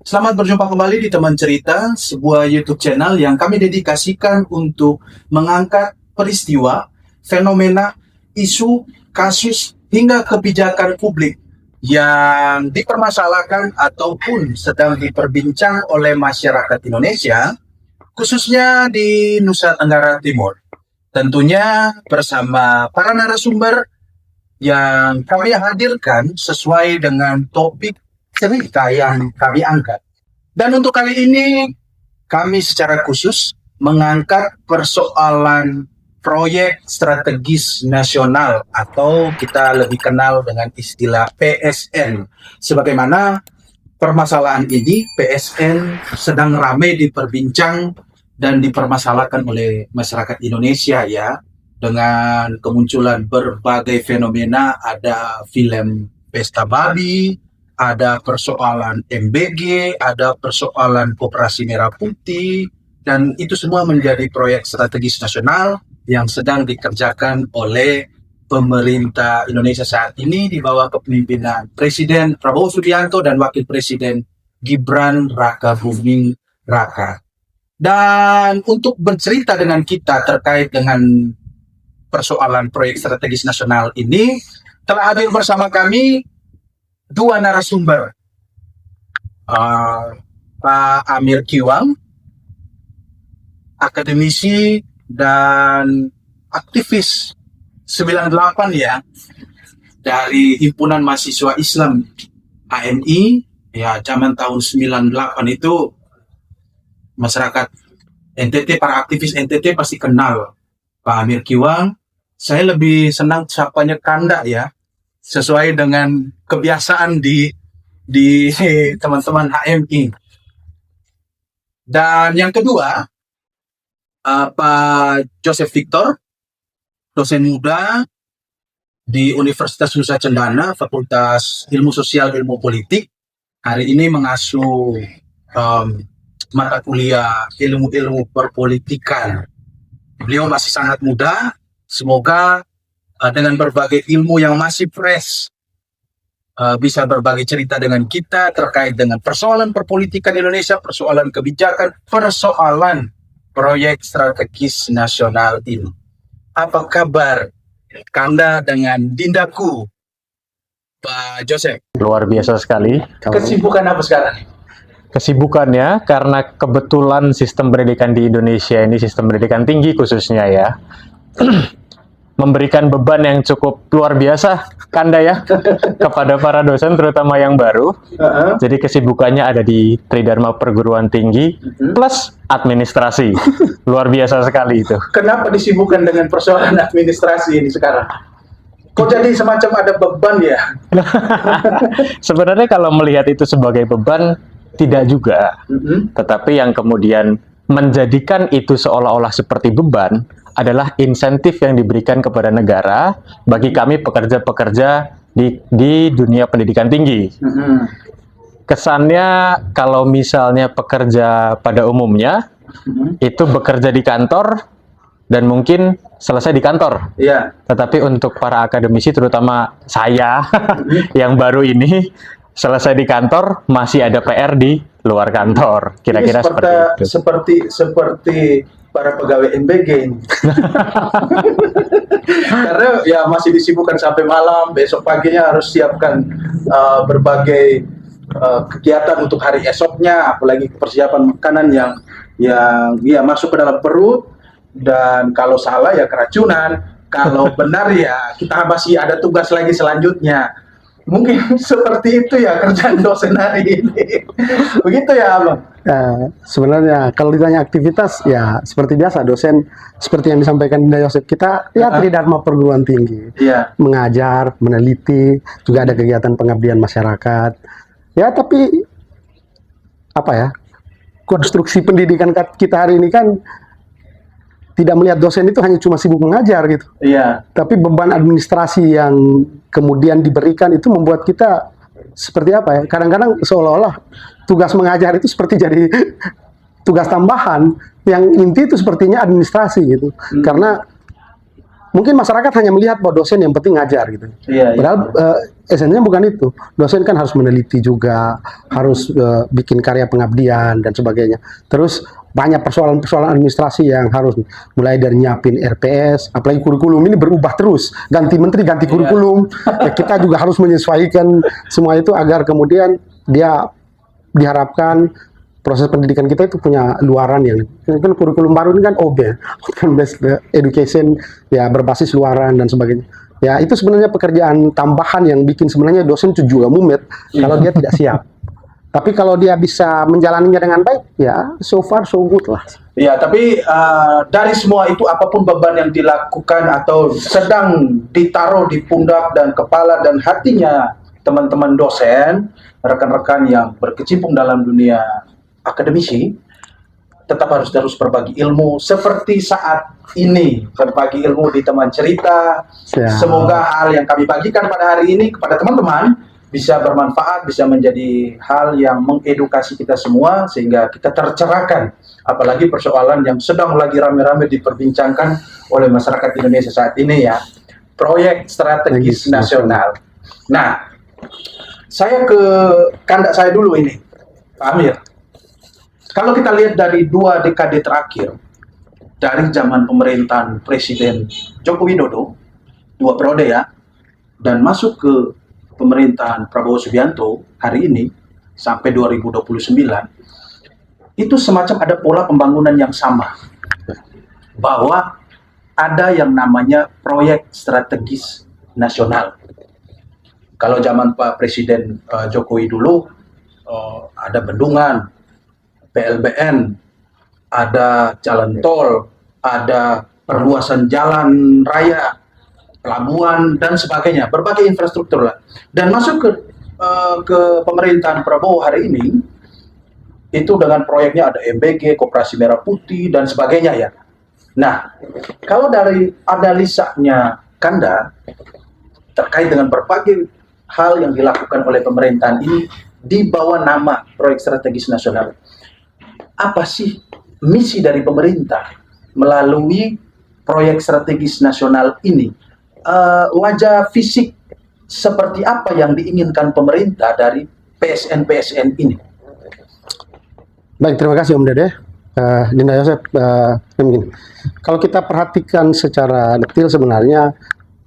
Selamat berjumpa kembali di Teman Cerita, sebuah YouTube channel yang kami dedikasikan untuk mengangkat peristiwa, fenomena, isu, kasus, hingga kebijakan publik yang dipermasalahkan ataupun sedang diperbincang oleh masyarakat Indonesia, khususnya di Nusa Tenggara Timur. Tentunya bersama para narasumber yang kami hadirkan sesuai dengan topik cerita yang kami angkat. Dan untuk kali ini, kami secara khusus mengangkat persoalan proyek strategis nasional atau kita lebih kenal dengan istilah PSN. Sebagaimana permasalahan ini, PSN sedang ramai diperbincang dan dipermasalahkan oleh masyarakat Indonesia ya, dengan kemunculan berbagai fenomena, ada film Pesta Babi, ada persoalan MBG, ada persoalan Koperasi Merah Putih, dan itu semua menjadi proyek strategis nasional yang sedang dikerjakan oleh pemerintah Indonesia saat ini di bawah kepemimpinan Presiden Prabowo Subianto dan Wakil Presiden Gibran Rakabuming Raka. Dan untuk bercerita dengan kita terkait dengan persoalan proyek strategis nasional ini, telah hadir bersama kami dua narasumber, Pak Amir Kiwang, akademisi dan aktivis 98 ya, dari Himpunan Mahasiswa Islam HMI ya, zaman tahun 98 itu masyarakat NTT, para aktivis NTT pasti kenal Pak Amir Kiwang. Saya lebih senang sapanya Kanda ya, sesuai dengan kebiasaan di teman-teman HMI. Dan yang kedua, Pak Joseph Victor, dosen muda di Universitas Nusa Cendana, Fakultas Ilmu Sosial Ilmu Politik. Hari ini mengasuh mata kuliah ilmu-ilmu perpolitikan. Beliau masih sangat muda, semoga dengan berbagai ilmu yang masih fresh, bisa berbagi cerita dengan kita terkait dengan persoalan perpolitikan Indonesia, persoalan kebijakan, persoalan proyek strategis nasional ini. Apa kabar Kanda dengan Dindaku, Pak Joseph? Luar biasa sekali. Kesibukan apa sekarang? Kesibukannya karena kebetulan sistem pendidikan di Indonesia ini, sistem pendidikan tinggi khususnya ya, memberikan beban yang cukup luar biasa, Kanda ya, kepada para dosen terutama yang baru. Jadi kesibukannya ada di Tridharma Perguruan Tinggi plus administrasi. Luar biasa sekali itu. Kenapa disibukkan dengan persoalan administrasi ini sekarang? Kok jadi semacam ada beban ya? Sebenarnya kalau melihat itu sebagai beban, tidak juga. Tetapi yang kemudian menjadikan itu seolah-olah seperti beban adalah insentif yang diberikan kepada negara bagi kami pekerja-pekerja di dunia pendidikan tinggi. Kesannya kalau misalnya pekerja pada umumnya itu bekerja di kantor dan mungkin selesai di kantor. Tetapi untuk para akademisi, terutama saya yang baru ini, selesai di kantor masih ada PR di luar kantor. Kira-kira seperti itu. Seperti para pegawai MBG ini. Karena ya masih disibukkan sampai malam, besok paginya harus siapkan berbagai kegiatan untuk hari esoknya, apalagi persiapan makanan yang ya masuk ke dalam perut, dan kalau salah ya keracunan, kalau benar ya kita masih ada tugas lagi selanjutnya. Mungkin seperti itu ya kerjaan dosen hari ini. Begitu ya, Abang? Sebenarnya kalau ditanya aktivitas ya seperti biasa, dosen seperti yang disampaikan Dinda Yosef, kita ya Tridharma Perguruan Tinggi, mengajar, meneliti, juga ada kegiatan pengabdian masyarakat. Ya tapi apa ya, konstruksi pendidikan kita hari ini kan tidak melihat dosen itu hanya cuma sibuk mengajar gitu. Tapi beban administrasi yang kemudian diberikan itu membuat kita seperti apa ya? Kadang-kadang seolah-olah tugas mengajar itu seperti jadi tugas tambahan, yang inti itu sepertinya administrasi gitu. Karena mungkin masyarakat hanya melihat bahwa dosen yang penting ngajar gitu. Padahal esensinya bukan itu. Dosen kan harus meneliti juga, harus bikin karya pengabdian dan sebagainya. Terus banyak persoalan-persoalan administrasi yang harus mulai dari nyiapin RPS, apalagi kurikulum ini berubah terus, ganti menteri, ganti kurikulum. Kita juga harus menyesuaikan semua itu agar kemudian dia diharapkan proses pendidikan kita itu punya luaran yang kan kurikulum baru ini kan open based education ya, berbasis luaran dan sebagainya. Ya itu sebenarnya pekerjaan tambahan yang bikin sebenarnya dosen itu juga mumet kalau dia tidak siap. Tapi kalau dia bisa menjalaninya dengan baik, ya so far so good lah. Ya, tapi dari semua itu apapun beban yang dilakukan atau sedang ditaruh di pundak dan kepala dan hatinya teman-teman dosen, rekan-rekan yang berkecimpung dalam dunia akademisi, tetap harus terus berbagi ilmu seperti saat ini, berbagi ilmu di teman cerita. Semoga hal yang kami bagikan pada hari ini kepada teman-teman bisa bermanfaat, bisa menjadi hal yang mengedukasi kita semua sehingga kita tercerahkan, apalagi persoalan yang sedang lagi rame-rame diperbincangkan oleh masyarakat Indonesia saat ini ya, proyek strategis nasional. Nah, saya ke kandak saya dulu ini, Pak Amir. Kalau kita lihat dari 2 dekade terakhir, dari zaman pemerintahan Presiden Joko Widodo, 2 periode ya, dan masuk ke pemerintahan Prabowo Subianto hari ini, sampai 2029, itu semacam ada pola pembangunan yang sama. Bahwa ada yang namanya proyek strategis nasional. Kalau zaman Pak Presiden Jokowi dulu, ada bendungan, PLBN, ada jalan tol, ada perluasan jalan raya, pelabuhan dan sebagainya, berbagai infrastruktur lah. Dan masuk ke pemerintahan Prabowo hari ini, itu dengan proyeknya ada MBG, Koperasi Merah Putih dan sebagainya ya. Nah, kalau dari analisanya Kanda terkait dengan berbagai hal yang dilakukan oleh pemerintahan ini di bawah nama proyek strategis nasional, apa sih misi dari pemerintah melalui proyek strategis nasional ini? Wajah fisik seperti apa yang diinginkan pemerintah dari PSN-PSN ini? Baik, terima kasih Om Dede. Dinda Yosef, kalau kita perhatikan secara detail sebenarnya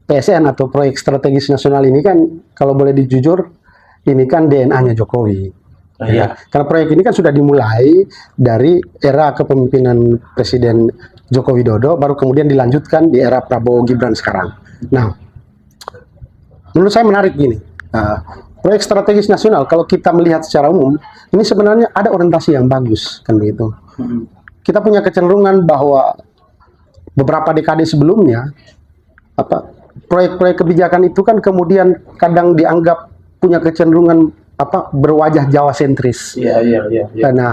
PSN atau proyek strategis nasional ini kan kalau boleh dijujur ini kan DNA-nya Jokowi. Ya, karena proyek ini kan sudah dimulai dari era kepemimpinan Presiden Joko Widodo, baru kemudian dilanjutkan di era Prabowo Gibran sekarang. Nah, menurut saya menarik gini, proyek strategis nasional kalau kita melihat secara umum, ini sebenarnya ada orientasi yang bagus, kan begitu. Kita punya kecenderungan bahwa beberapa dekade sebelumnya, proyek-proyek kebijakan itu kan kemudian kadang dianggap punya kecenderungan berwajah Jawa sentris. Karena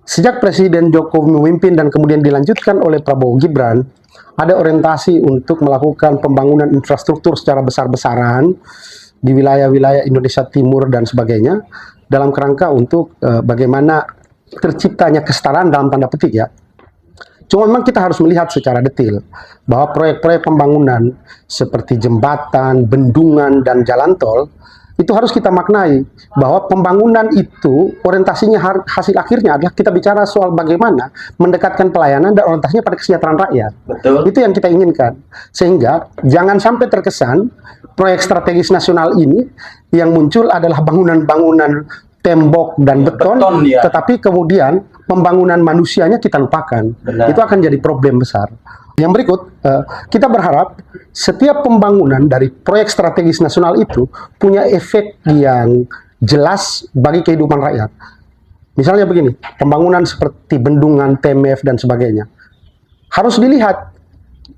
sejak Presiden Jokowi memimpin dan kemudian dilanjutkan oleh Prabowo Gibran, ada orientasi untuk melakukan pembangunan infrastruktur secara besar-besaran di wilayah-wilayah Indonesia Timur dan sebagainya, dalam kerangka untuk bagaimana terciptanya kesetaraan dalam tanda petik ya. Cuma memang kita harus melihat secara detail bahwa proyek-proyek pembangunan seperti jembatan, bendungan, dan jalan tol itu harus kita maknai bahwa pembangunan itu orientasinya hasil akhirnya adalah kita bicara soal bagaimana mendekatkan pelayanan dan orientasinya pada kesejahteraan rakyat. Betul. Itu yang kita inginkan. Sehingga jangan sampai terkesan proyek strategis nasional ini yang muncul adalah bangunan-bangunan tembok dan beton, tetapi kemudian pembangunan manusianya kita lupakan. Benar. Itu akan jadi problem besar. Yang berikut, kita berharap setiap pembangunan dari proyek strategis nasional itu punya efek yang jelas bagi kehidupan rakyat. Misalnya begini, pembangunan seperti bendungan, TMF, dan sebagainya. Harus dilihat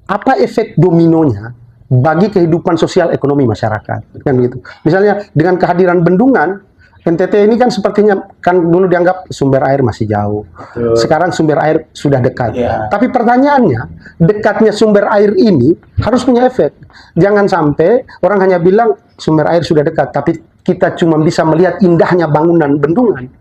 apa efek dominonya bagi kehidupan sosial ekonomi masyarakat. Kan gitu. Misalnya dengan kehadiran bendungan, NTT ini kan sepertinya kan dulu dianggap sumber air masih jauh. Betul. Sekarang sumber air sudah dekat. Tapi pertanyaannya, dekatnya sumber air ini harus punya efek. Jangan sampai orang hanya bilang sumber air sudah dekat, tapi kita cuma bisa melihat indahnya bangunan bendungan.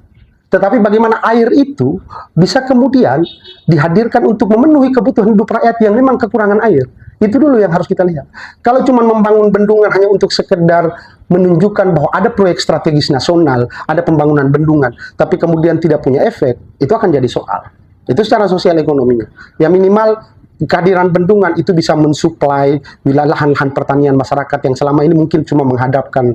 Tetapi bagaimana air itu bisa kemudian dihadirkan untuk memenuhi kebutuhan hidup rakyat yang memang kekurangan air. Itu dulu yang harus kita lihat. Kalau cuma membangun bendungan hanya untuk sekedar menunjukkan bahwa ada proyek strategis nasional, ada pembangunan bendungan, tapi kemudian tidak punya efek, itu akan jadi soal. Itu secara sosial ekonominya. Ya minimal kehadiran bendungan itu bisa mensuplai wilayah lahan-lahan pertanian masyarakat yang selama ini mungkin cuma menghadapkan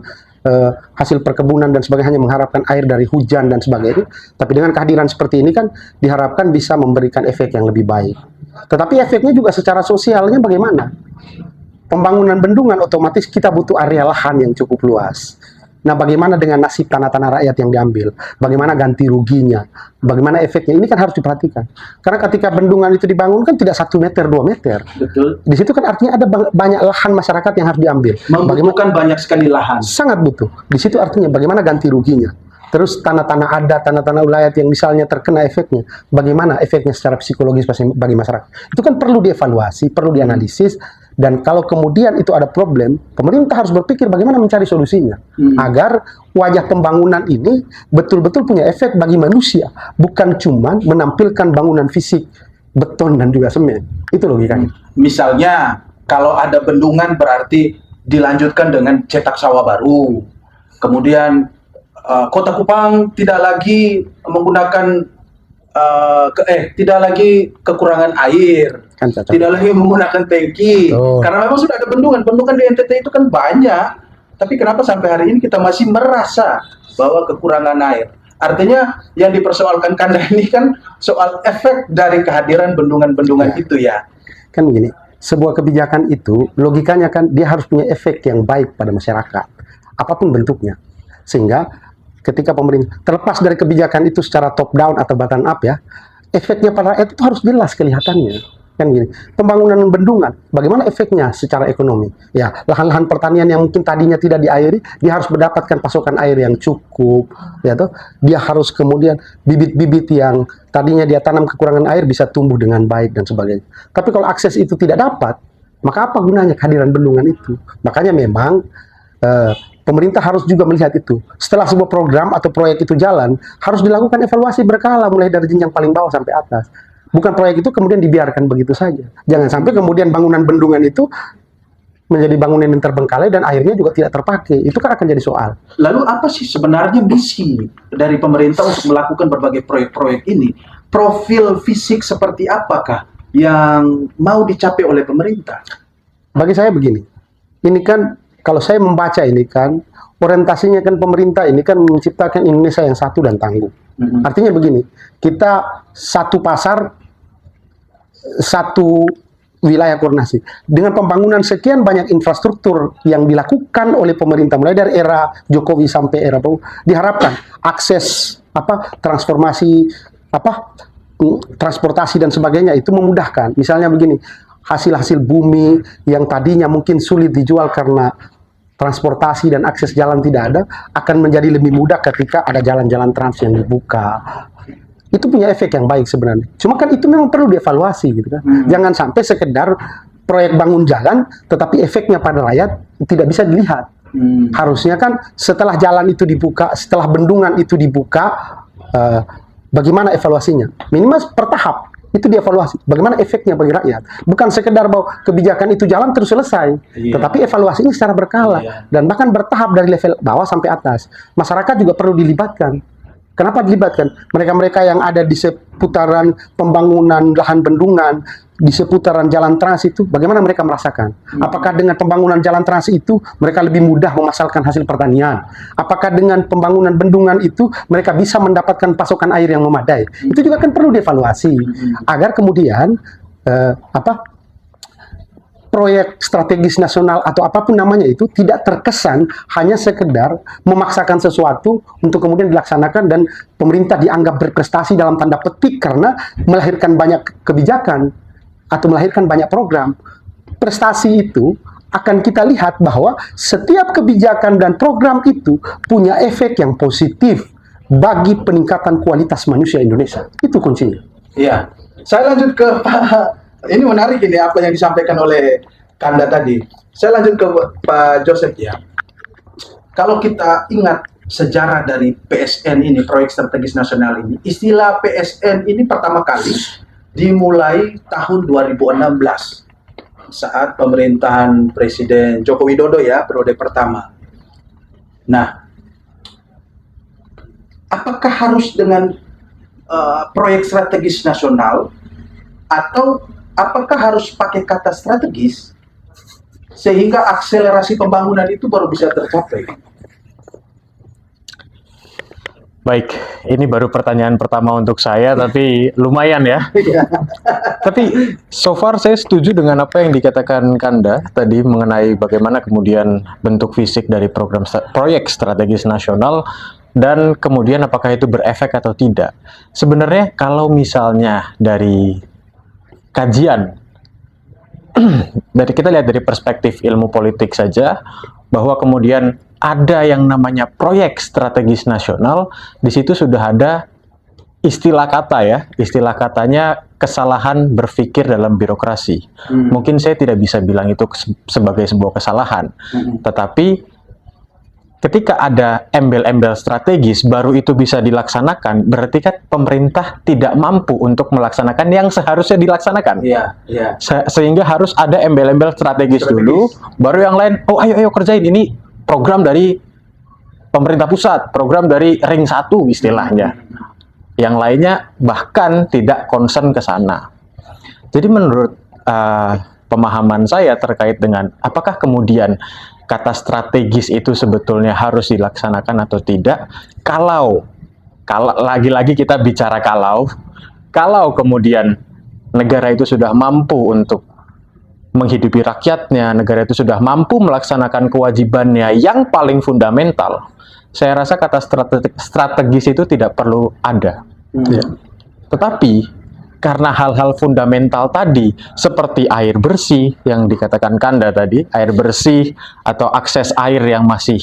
hasil perkebunan dan sebagainya, hanya mengharapkan air dari hujan dan sebagainya. Tapi dengan kehadiran seperti ini kan diharapkan bisa memberikan efek yang lebih baik. Tetapi efeknya juga secara sosialnya bagaimana? Pembangunan bendungan otomatis kita butuh area lahan yang cukup luas. Nah, bagaimana dengan nasib tanah-tanah rakyat yang diambil? Bagaimana ganti ruginya? Bagaimana efeknya? Ini kan harus diperhatikan. Karena ketika bendungan itu dibangun kan tidak 1 meter, 2 meter. Betul. Di situ kan artinya ada banyak lahan masyarakat yang harus diambil. Membutuhkan banyak sekali lahan. Sangat butuh. Di situ artinya bagaimana ganti ruginya. Terus tanah-tanah adat, tanah-tanah wilayah yang misalnya terkena efeknya, bagaimana efeknya secara psikologis bagi masyarakat. Itu kan perlu dievaluasi, perlu dianalisis, dan kalau kemudian itu ada problem, pemerintah harus berpikir bagaimana mencari solusinya, agar wajah pembangunan ini betul-betul punya efek bagi manusia, bukan cuma menampilkan bangunan fisik, beton dan juga semen. Itu logikanya. Misalnya, kalau ada bendungan berarti dilanjutkan dengan cetak sawah baru, kemudian Kota Kupang tidak lagi menggunakan tidak lagi kekurangan air, tidak lagi menggunakan tangki, karena memang sudah ada bendungan. Bendungan di NTT itu kan banyak, tapi kenapa sampai hari ini kita masih merasa bahwa kekurangan air? Artinya yang dipersoalkan Kanda ini kan soal efek dari kehadiran bendungan-bendungan itu ya. Kan begini, sebuah kebijakan itu logikanya kan dia harus punya efek yang baik pada masyarakat, apapun bentuknya. Sehingga ketika pemerintah terlepas dari kebijakan itu secara top down atau bottom up ya, efeknya pada rakyat itu harus jelas kelihatannya. Kan gini, pembangunan bendungan, bagaimana efeknya secara ekonomi? Ya, lahan-lahan pertanian yang mungkin tadinya tidak diairi, dia harus mendapatkan pasokan air yang cukup, ya toh. Dia harus kemudian bibit-bibit yang tadinya dia tanam kekurangan air bisa tumbuh dengan baik dan sebagainya. Tapi kalau akses itu tidak dapat, maka apa gunanya kehadiran bendungan itu? Makanya memang pemerintah harus juga melihat itu. Setelah sebuah program atau proyek itu jalan, harus dilakukan evaluasi berkala mulai dari jenjang paling bawah sampai atas. Bukan proyek itu kemudian dibiarkan begitu saja. Jangan sampai kemudian bangunan bendungan itu menjadi bangunan yang terbengkalai dan airnya juga tidak terpakai. Itu kan akan jadi soal. Lalu apa sih sebenarnya misi dari pemerintah untuk melakukan berbagai proyek-proyek ini? Profil fisik seperti apakah yang mau dicapai oleh pemerintah? Bagi saya begini, ini kan kalau saya membaca ini kan, orientasinya kan pemerintah ini kan menciptakan Indonesia yang satu dan tangguh. Artinya begini, kita satu pasar, satu wilayah koordinasi. Dengan pembangunan sekian banyak infrastruktur yang dilakukan oleh pemerintah, mulai dari era Jokowi sampai era Prabowo, diharapkan akses transformasi, transportasi dan sebagainya itu memudahkan. Misalnya begini, hasil-hasil bumi yang tadinya mungkin sulit dijual karena transportasi dan akses jalan tidak ada, akan menjadi lebih mudah ketika ada jalan-jalan trans yang dibuka. Itu punya efek yang baik sebenarnya. Cuma kan itu memang perlu dievaluasi gitu kan. Jangan sampai sekedar proyek bangun jalan, tetapi efeknya pada rakyat tidak bisa dilihat. Harusnya kan setelah jalan itu dibuka, setelah bendungan itu dibuka, bagaimana evaluasinya? Minimal per tahap. Itu dievaluasi. Bagaimana efeknya bagi rakyat? Bukan sekedar bahwa kebijakan itu jalan terus selesai. Tetapi evaluasinya secara berkala. Dan bahkan bertahap dari level bawah sampai atas. Masyarakat juga perlu dilibatkan. Kenapa dilibatkan? Mereka-mereka yang ada di seputaran pembangunan lahan bendungan, di seputaran jalan trans itu, bagaimana mereka merasakan? Apakah dengan pembangunan jalan trans itu, mereka lebih mudah memasalkan hasil pertanian? Apakah dengan pembangunan bendungan itu, mereka bisa mendapatkan pasokan air yang memadai? Itu juga kan perlu dievaluasi, agar kemudian, proyek strategis nasional atau apapun namanya itu tidak terkesan hanya sekedar memaksakan sesuatu untuk kemudian dilaksanakan dan pemerintah dianggap berprestasi dalam tanda petik karena melahirkan banyak kebijakan atau melahirkan banyak program. Prestasi itu akan kita lihat bahwa setiap kebijakan dan program itu punya efek yang positif bagi peningkatan kualitas manusia Indonesia. Itu kuncinya. Iya. Saya lanjut ke Pak. Ini menarik ini apa yang disampaikan oleh Kanda tadi. Saya lanjut ke Pak Joseph ya. Kalau kita ingat sejarah dari PSN ini, proyek strategis nasional ini. Istilah PSN ini pertama kali dimulai tahun 2016 saat pemerintahan Presiden Joko Widodo ya, periode pertama. Nah, apakah harus dengan proyek strategis nasional atau apakah harus pakai kata strategis sehingga akselerasi pembangunan itu baru bisa tercapai? Baik, ini baru pertanyaan pertama untuk saya, tapi lumayan ya. Tapi so far saya setuju dengan apa yang dikatakan Kanda tadi mengenai bagaimana kemudian bentuk fisik dari proyek strategis nasional dan kemudian apakah itu berefek atau tidak. Sebenarnya kalau misalnya dari kajian, dari kita lihat dari perspektif ilmu politik saja, bahwa kemudian ada yang namanya proyek strategis nasional, di situ sudah ada istilah kata ya, istilah katanya kesalahan berpikir dalam birokrasi. Mungkin saya tidak bisa bilang itu sebagai sebuah kesalahan, tetapi ketika ada embel-embel strategis baru itu bisa dilaksanakan, berarti kan pemerintah tidak mampu untuk melaksanakan yang seharusnya dilaksanakan. Sehingga harus ada embel-embel strategis dulu, baru yang lain, oh ayo kerjain, ini program dari pemerintah pusat, program dari ring 1 istilahnya. Yang lainnya bahkan tidak concern ke sana. Jadi menurut pemahaman saya terkait dengan apakah kemudian kata strategis itu sebetulnya harus dilaksanakan atau tidak, kalau lagi-lagi kita bicara kalau kemudian negara itu sudah mampu untuk menghidupi rakyatnya, negara itu sudah mampu melaksanakan kewajibannya yang paling fundamental, saya rasa kata strategis itu tidak perlu ada. Tetapi karena hal-hal fundamental tadi, seperti air bersih yang dikatakan Kanda tadi, air bersih atau akses air yang masih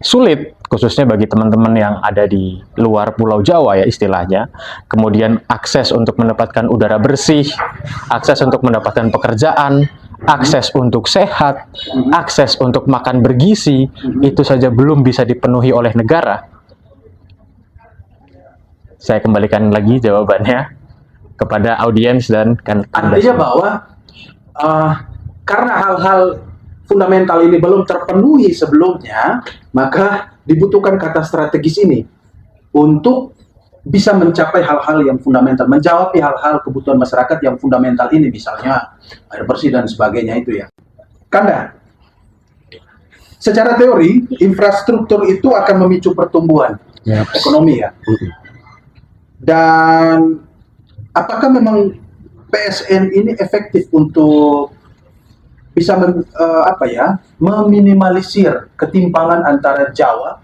sulit, khususnya bagi teman-teman yang ada di luar Pulau Jawa ya istilahnya, kemudian akses untuk mendapatkan udara bersih, akses untuk mendapatkan pekerjaan, akses untuk sehat, akses untuk makan bergizi, itu saja belum bisa dipenuhi oleh negara. Saya kembalikan lagi jawabannya kepada audiens dan artinya bahwa karena hal-hal fundamental ini belum terpenuhi sebelumnya, maka dibutuhkan kata strategis ini untuk bisa mencapai hal-hal yang fundamental, menjawab hal-hal kebutuhan masyarakat yang fundamental ini, misalnya air bersih dan sebagainya itu ya. Kanda, secara teori infrastruktur itu akan memicu pertumbuhan ekonomi ya. Dan apakah memang PSN ini efektif untuk bisa meminimalisir ketimpangan antara Jawa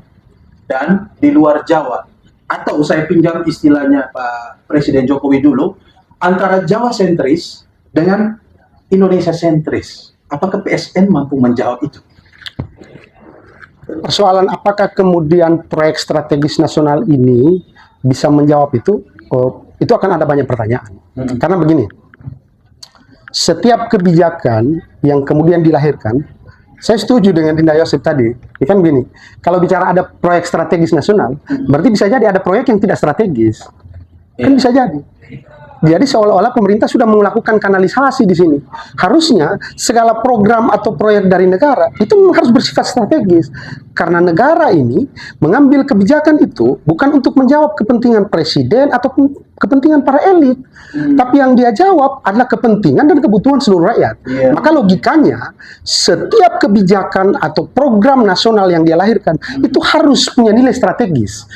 dan di luar Jawa, atau saya pinjam istilahnya Pak Presiden Jokowi dulu, antara Jawa sentris dengan Indonesia sentris? Apakah PSN mampu menjawab itu? Persoalan apakah kemudian proyek strategis nasional ini bisa menjawab itu akan ada banyak pertanyaan. Karena begini, setiap kebijakan yang kemudian dilahirkan, saya setuju dengan Dinda Yosef tadi. Ini kan begini, kalau bicara ada proyek strategis nasional, berarti bisa jadi ada proyek yang tidak strategis. Kan bisa jadi. Jadi seolah-olah pemerintah sudah melakukan kanalisasi di sini. Harusnya segala program atau proyek dari negara itu harus bersifat strategis. Karena negara ini mengambil kebijakan itu bukan untuk menjawab kepentingan presiden atau kepentingan para elit. Tapi yang dia jawab adalah kepentingan dan kebutuhan seluruh rakyat. Maka logikanya setiap kebijakan atau program nasional yang dia lahirkan itu harus punya nilai strategis.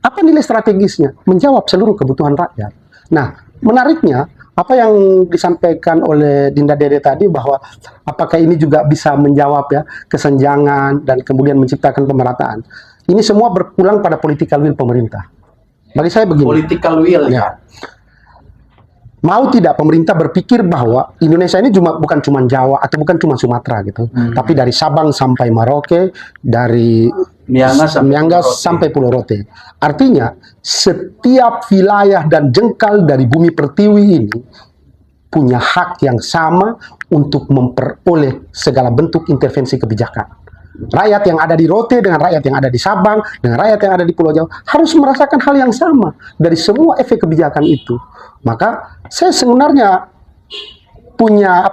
Apa nilai strategisnya? Menjawab seluruh kebutuhan rakyat. Nah, menariknya, apa yang disampaikan oleh Dinda Dede tadi bahwa apakah ini juga bisa menjawab ya kesenjangan dan kemudian menciptakan pemerataan. Ini semua berpulang pada political will pemerintah. Bagi saya begini. Political will ya. Mau tidak pemerintah berpikir bahwa Indonesia ini bukan cuma Jawa atau bukan cuma Sumatera gitu, tapi dari Sabang sampai Merauke, dari Miangas sampai Pulau Rote. Artinya setiap wilayah dan jengkal dari bumi pertiwi ini punya hak yang sama untuk memperoleh segala bentuk intervensi kebijakan. Rakyat yang ada di Rote dengan rakyat yang ada di Sabang dengan rakyat yang ada di Pulau Jawa harus merasakan hal yang sama dari semua efek kebijakan itu. Maka saya sebenarnya punya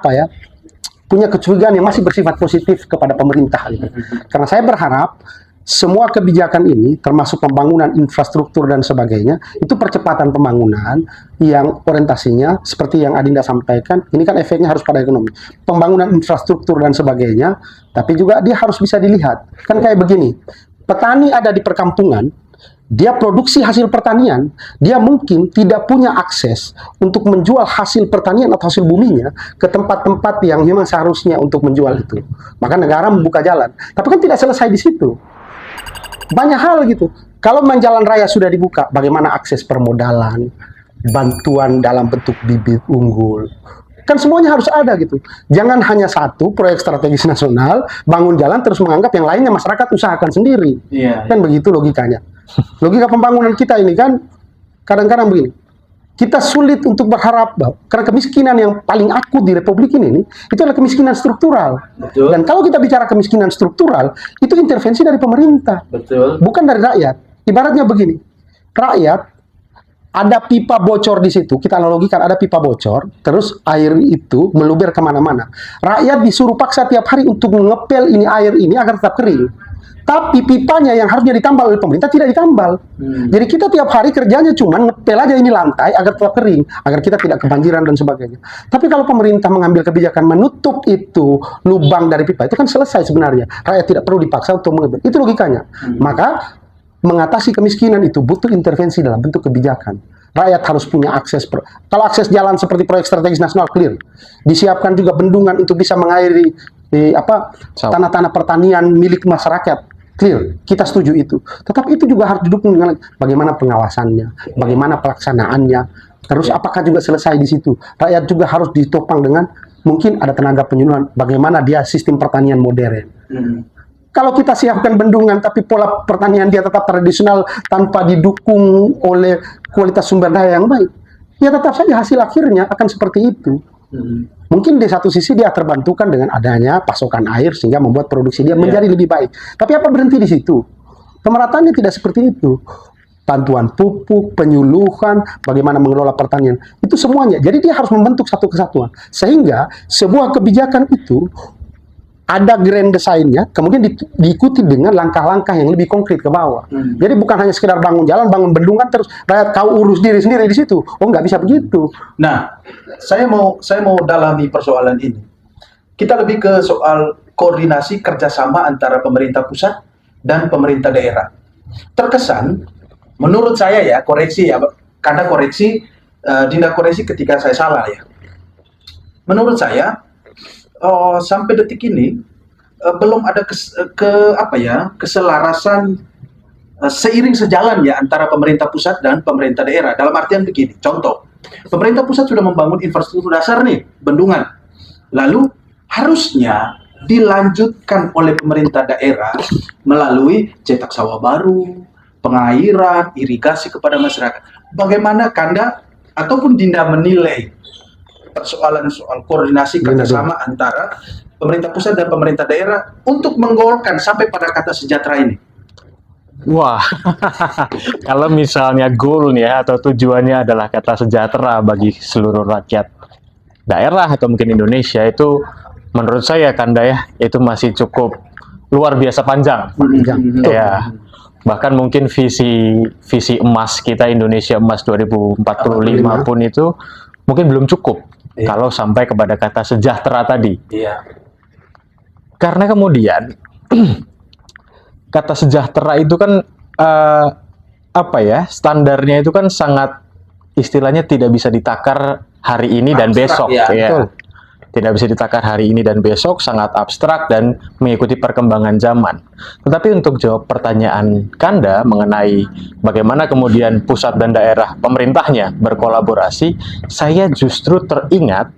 punya kecurigaan yang masih bersifat positif kepada pemerintah gitu. Karena saya berharap semua kebijakan ini, termasuk pembangunan infrastruktur dan sebagainya, itu percepatan pembangunan yang orientasinya seperti yang Adinda sampaikan, ini kan efeknya harus pada ekonomi. Pembangunan infrastruktur dan sebagainya, tapi juga dia harus bisa dilihat. Kan kayak begini, petani ada di perkampungan, dia produksi hasil pertanian, dia mungkin tidak punya akses untuk menjual hasil pertanian atau hasil buminya ke tempat-tempat yang memang seharusnya untuk menjual itu. Maka negara membuka jalan. Tapi kan tidak selesai di situ. Banyak hal gitu. Kalau jalan raya sudah dibuka, bagaimana akses permodalan, bantuan dalam bentuk bibit unggul, kan semuanya harus ada gitu. Jangan hanya satu proyek strategis nasional, bangun jalan terus menganggap yang lainnya masyarakat usahakan sendiri. Kan begitu logikanya. Logika pembangunan kita ini kan kadang-kadang begini. Kita sulit untuk berharap bahwa karena kemiskinan yang paling akut di Republik ini itu adalah kemiskinan struktural. Betul. Dan kalau kita bicara kemiskinan struktural, itu intervensi dari pemerintah. Betul. Bukan dari rakyat. Ibaratnya begini. Rakyat ada pipa bocor di situ, kita analogikan ada pipa bocor, terus air itu meluber kemana-mana. Rakyat disuruh paksa tiap hari untuk mengepel ini air ini agar tetap kering. Tapi pipanya yang harusnya ditambal oleh pemerintah tidak ditambal. Jadi kita tiap hari kerjanya cuma ngepel aja ini lantai agar tetap kering, agar kita tidak kebanjiran dan sebagainya. Tapi kalau pemerintah mengambil kebijakan menutup itu lubang dari pipa, itu kan selesai sebenarnya. Rakyat tidak perlu dipaksa untuk mengepel. Itu logikanya. Maka mengatasi kemiskinan itu butuh intervensi dalam bentuk kebijakan. Rakyat harus punya akses. Kalau akses jalan seperti proyek strategis nasional clear, disiapkan juga bendungan untuk bisa mengairi tanah-tanah pertanian milik masyarakat. Clear, kita setuju itu. Tetapi itu juga harus didukung dengan bagaimana pengawasannya, bagaimana pelaksanaannya. Terus apakah juga selesai di situ? Rakyat juga harus ditopang dengan mungkin ada tenaga penyuluhan, bagaimana dia sistem pertanian modern. Kalau kita siapkan bendungan tapi pola pertanian dia tetap tradisional tanpa didukung oleh kualitas sumber daya yang baik, ya tetap saja hasil akhirnya akan seperti itu. Mungkin di satu sisi dia terbantukan dengan adanya pasokan air sehingga membuat produksi dia menjadi lebih baik. Tapi apa berhenti di situ? Pemerataannya tidak seperti itu. Bantuan pupuk, penyuluhan, bagaimana mengelola pertanian, itu semuanya. Jadi dia harus membentuk satu kesatuan. Sehingga sebuah kebijakan itu ada grand desainnya, kemudian diikuti dengan langkah-langkah yang lebih konkret ke bawah. Jadi bukan hanya sekedar bangun jalan, bangun bendungan, terus rakyat kau urus diri sendiri di situ. Oh, nggak bisa begitu. Nah, saya mau dalami persoalan ini. Kita lebih ke soal koordinasi kerjasama antara pemerintah pusat dan pemerintah daerah. Terkesan, menurut saya ya, koreksi ya, karena koreksi, Dinda koreksi ketika saya salah ya. Menurut saya, sampai detik ini belum ada keselarasan seiring sejalan ya antara pemerintah pusat dan pemerintah daerah. Dalam artian begini, contoh, pemerintah pusat sudah membangun infrastruktur dasar nih, bendungan. Lalu harusnya dilanjutkan oleh pemerintah daerah melalui cetak sawah baru, pengairan, irigasi kepada masyarakat. Bagaimana Kanda ataupun Dinda menilai persoalan soal koordinasi kerjasama antara pemerintah pusat dan pemerintah daerah untuk menggolkan sampai pada kata sejahtera ini? Wah, kalau misalnya goalnya atau tujuannya adalah kata sejahtera bagi seluruh rakyat daerah atau mungkin Indonesia, itu menurut saya Kanda ya, itu masih cukup luar biasa panjang. Ya, bahkan mungkin visi emas kita Indonesia emas 2045 pun itu mungkin belum cukup. Kalau sampai kepada kata sejahtera tadi. Karena kemudian kata sejahtera itu kan standarnya itu kan sangat, istilahnya tidak bisa ditakar hari ini dan besok ya. Tidak bisa ditakar hari ini dan besok, sangat abstrak dan mengikuti perkembangan zaman. Tetapi untuk jawab pertanyaan Kanda mengenai bagaimana kemudian pusat dan daerah pemerintahnya berkolaborasi, saya justru teringat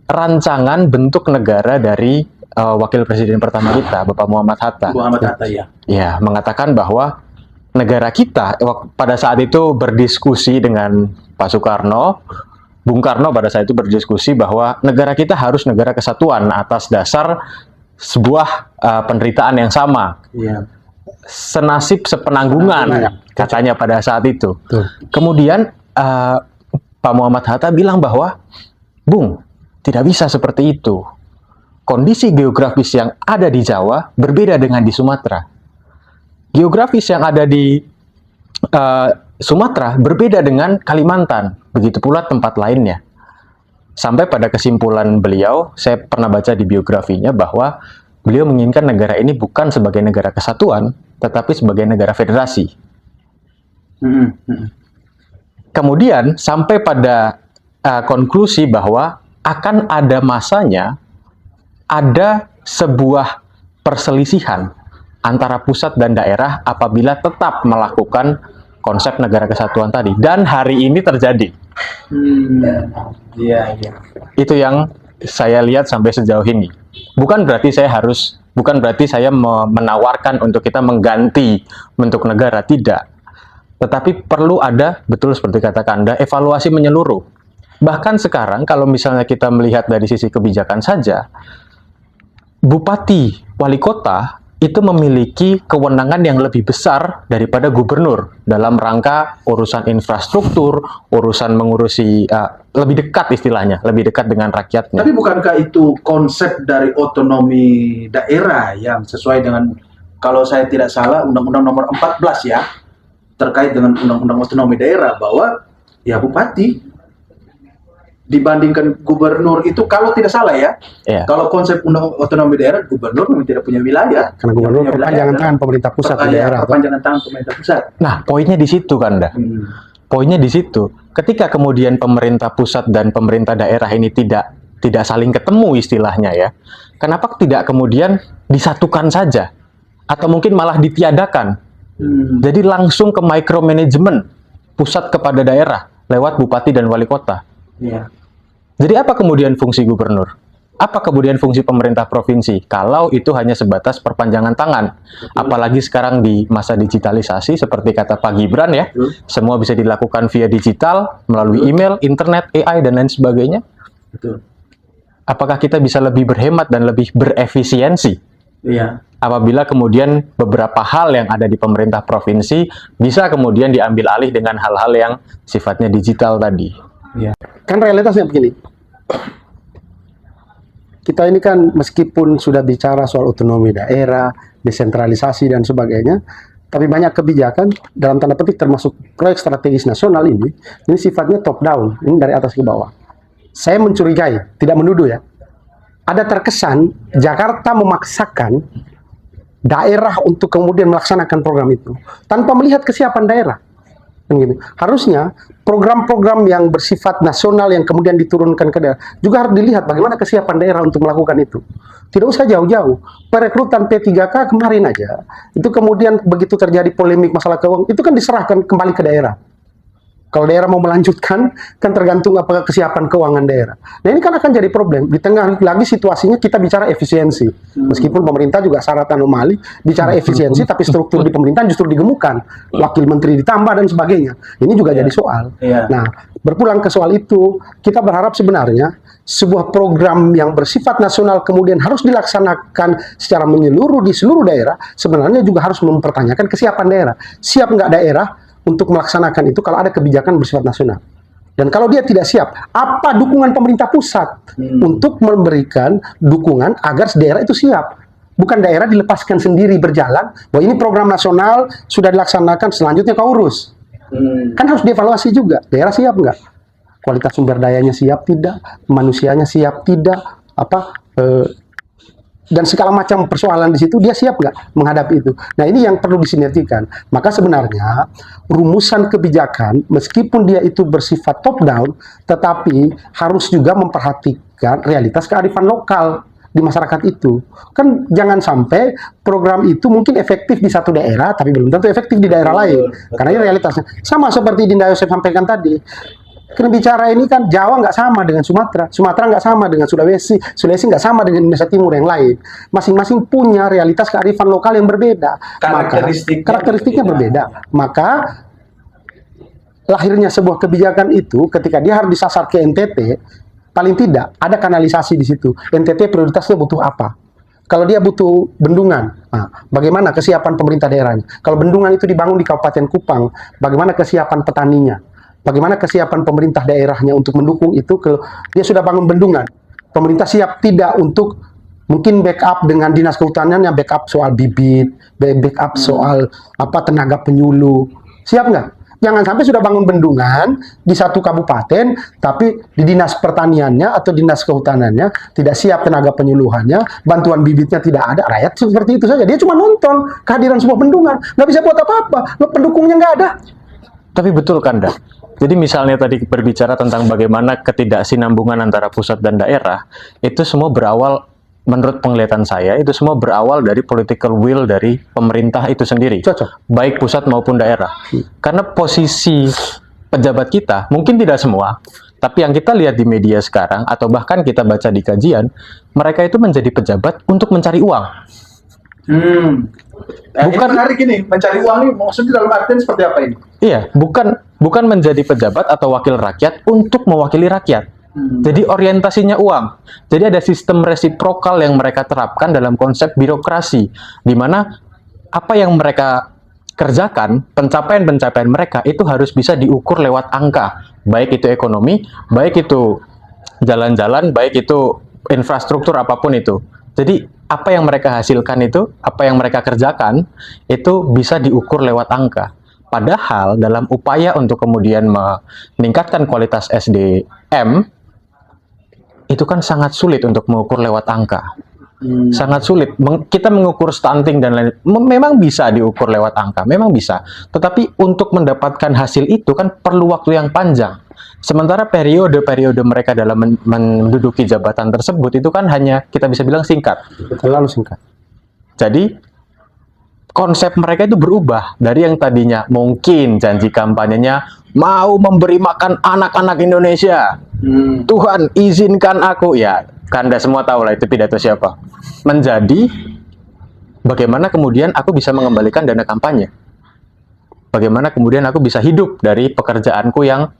rancangan bentuk negara dari Wakil Presiden pertama kita, Bapak Muhammad Hatta. Ya, mengatakan bahwa negara kita pada saat itu berdiskusi dengan Pak Soekarno, Bung Karno pada saat itu berdiskusi bahwa negara kita harus negara kesatuan atas dasar sebuah penderitaan yang sama. Iya. Senasib sepenanggungan katanya pada saat itu. Betul. Kemudian Pak Muhammad Hatta bilang bahwa, Bung, tidak bisa seperti itu. Kondisi geografis yang ada di Jawa berbeda dengan di Sumatera. Geografis yang ada di Sumatera berbeda dengan Kalimantan. Begitu pula tempat lainnya. Sampai pada kesimpulan beliau, saya pernah baca di biografinya bahwa beliau menginginkan negara ini bukan sebagai negara kesatuan, tetapi sebagai negara federasi. Kemudian sampai pada konklusi bahwa akan ada masanya ada sebuah perselisihan antara pusat dan daerah apabila tetap melakukan konsep negara kesatuan tadi. Dan hari ini terjadi. Iya. Itu yang saya lihat sampai sejauh ini. Bukan berarti saya menawarkan untuk kita mengganti bentuk negara, tidak. Tetapi perlu ada, betul seperti kata Anda, evaluasi menyeluruh. Bahkan sekarang kalau misalnya kita melihat dari sisi kebijakan saja, bupati, wali kota itu memiliki kewenangan yang lebih besar daripada gubernur dalam rangka urusan infrastruktur, urusan mengurusi lebih dekat istilahnya, lebih dekat dengan rakyatnya. Tapi bukankah itu konsep dari otonomi daerah yang sesuai dengan, kalau saya tidak salah, Undang-Undang Nomor 14 ya, terkait dengan Undang-Undang Otonomi Daerah, bahwa ya bupati dibandingkan gubernur itu, kalau tidak salah ya, kalau konsep undang otonomi daerah, gubernur memang tidak punya wilayah. Karena gubernur perpanjangan tangan pemerintah pusat di daerah. Perpanjangan tangan pemerintah pusat. Nah, poinnya di situ, Kanda. Poinnya di situ. Ketika kemudian pemerintah pusat dan pemerintah daerah ini tidak saling ketemu istilahnya ya, kenapa tidak kemudian disatukan saja? Atau mungkin malah ditiadakan. Jadi langsung ke micromanagement pusat kepada daerah lewat bupati dan wali kota. Jadi apa kemudian fungsi gubernur? Apa kemudian fungsi pemerintah provinsi? Kalau itu hanya sebatas perpanjangan tangan. Apalagi sekarang di masa digitalisasi, seperti kata Pak Gibran ya, semua bisa dilakukan via digital, melalui email, internet, AI, dan lain sebagainya. Apakah kita bisa lebih berhemat dan lebih berefisiensi? Apabila kemudian beberapa hal yang ada di pemerintah provinsi bisa kemudian diambil alih dengan hal-hal yang sifatnya digital tadi. Kan realitasnya begini, kita ini kan meskipun sudah bicara soal otonomi daerah, desentralisasi dan sebagainya, tapi banyak kebijakan dalam tanda petik termasuk proyek strategis nasional ini sifatnya top down, ini dari atas ke bawah. Saya mencurigai, tidak menuduh ya, ada terkesan Jakarta memaksakan daerah untuk kemudian melaksanakan program itu tanpa melihat kesiapan daerah. Harusnya program-program yang bersifat nasional yang kemudian diturunkan ke daerah juga harus dilihat bagaimana kesiapan daerah untuk melakukan itu. Tidak usah jauh-jauh. Perekrutan P3K kemarin aja, itu kemudian begitu terjadi polemik masalah keuangan, itu kan diserahkan kembali ke daerah. Kalau daerah mau melanjutkan, kan tergantung apakah kesiapan keuangan daerah. Nah ini kan akan jadi problem. Di tengah lagi situasinya kita bicara efisiensi. Meskipun pemerintah juga syarat anomali, bicara efisiensi, tapi struktur di pemerintahan justru digemukkan. Wakil menteri ditambah dan sebagainya. Ini juga jadi soal. Nah, berpulang ke soal itu, kita berharap sebenarnya sebuah program yang bersifat nasional kemudian harus dilaksanakan secara menyeluruh di seluruh daerah, sebenarnya juga harus mempertanyakan kesiapan daerah. Siap nggak daerah untuk melaksanakan itu kalau ada kebijakan bersifat nasional. Dan kalau dia tidak siap, apa dukungan pemerintah pusat untuk memberikan dukungan agar daerah itu siap? Bukan daerah dilepaskan sendiri berjalan, bahwa ini program nasional sudah dilaksanakan, selanjutnya kau urus. Kan harus dievaluasi juga, daerah siap nggak? Kualitas sumber dayanya siap tidak? Manusianya siap tidak? Dan segala macam persoalan di situ, dia siap nggak menghadapi itu? Nah ini yang perlu disinergikan. Maka sebenarnya rumusan kebijakan, meskipun dia itu bersifat top down, tetapi harus juga memperhatikan realitas kearifan lokal di masyarakat itu. Kan jangan sampai program itu mungkin efektif di satu daerah, tapi belum tentu efektif di daerah lain. Karena ini realitasnya. Sama seperti Dinda Yosef sampaikan tadi. Karena bicara ini kan Jawa nggak sama dengan Sumatera, Sumatera nggak sama dengan Sulawesi, Sulawesi nggak sama dengan Indonesia Timur yang lain. Masing-masing punya realitas kearifan lokal yang berbeda. Karakteristiknya berbeda. Maka lahirnya sebuah kebijakan itu ketika dia harus disasar ke NTT, paling tidak ada kanalisasi di situ. NTT prioritasnya butuh apa? Kalau dia butuh bendungan, bagaimana kesiapan pemerintah daerahnya? Kalau bendungan itu dibangun di Kabupaten Kupang, bagaimana kesiapan petaninya? Bagaimana kesiapan pemerintah daerahnya untuk mendukung itu? Kalau dia sudah bangun bendungan, pemerintah siap tidak untuk mungkin backup dengan dinas kehutanannya, backup soal bibit, backup soal tenaga penyuluh, siap nggak? Jangan sampai sudah bangun bendungan di satu kabupaten, tapi di dinas pertaniannya atau dinas kehutanannya tidak siap tenaga penyuluhannya, bantuan bibitnya tidak ada, rakyat seperti itu saja. Dia cuma nonton kehadiran sebuah bendungan, nggak bisa buat apa-apa, pendukungnya nggak ada. Tapi betul Kanda. Jadi misalnya tadi berbicara tentang bagaimana ketidaksinambungan antara pusat dan daerah, itu semua berawal, menurut penglihatan saya, itu semua berawal dari political will dari pemerintah itu sendiri. Cocok. Baik pusat maupun daerah. Karena posisi pejabat kita, mungkin tidak semua, tapi yang kita lihat di media sekarang, atau bahkan kita baca di kajian, mereka itu menjadi pejabat untuk mencari uang. Bukan menarik ini, mencari uang ini maksudnya dalam artian seperti apa ini? Iya, bukan menjadi pejabat atau wakil rakyat untuk mewakili rakyat. Jadi orientasinya uang. Jadi ada sistem resiprokal yang mereka terapkan dalam konsep birokrasi, di mana apa yang mereka kerjakan, pencapaian-pencapaian mereka itu harus bisa diukur lewat angka, baik itu ekonomi, baik itu jalan-jalan, baik itu infrastruktur apapun itu. Jadi apa yang mereka hasilkan itu, apa yang mereka kerjakan itu bisa diukur lewat angka. Padahal dalam upaya untuk kemudian meningkatkan kualitas SDM, itu kan sangat sulit untuk mengukur lewat angka. Sangat sulit. Kita mengukur stunting dan lain, memang bisa diukur lewat angka, memang bisa. Tetapi untuk mendapatkan hasil itu kan perlu waktu yang panjang. Sementara periode-periode mereka dalam menduduki jabatan tersebut itu kan hanya kita bisa bilang singkat. Terlalu singkat. Jadi konsep mereka itu berubah dari yang tadinya mungkin janji kampanyenya mau memberi makan anak-anak Indonesia. Tuhan izinkan aku, ya Kanda semua tahu lah itu pidato siapa. Menjadi bagaimana kemudian aku bisa mengembalikan dana kampanye. Bagaimana kemudian aku bisa hidup dari pekerjaanku yang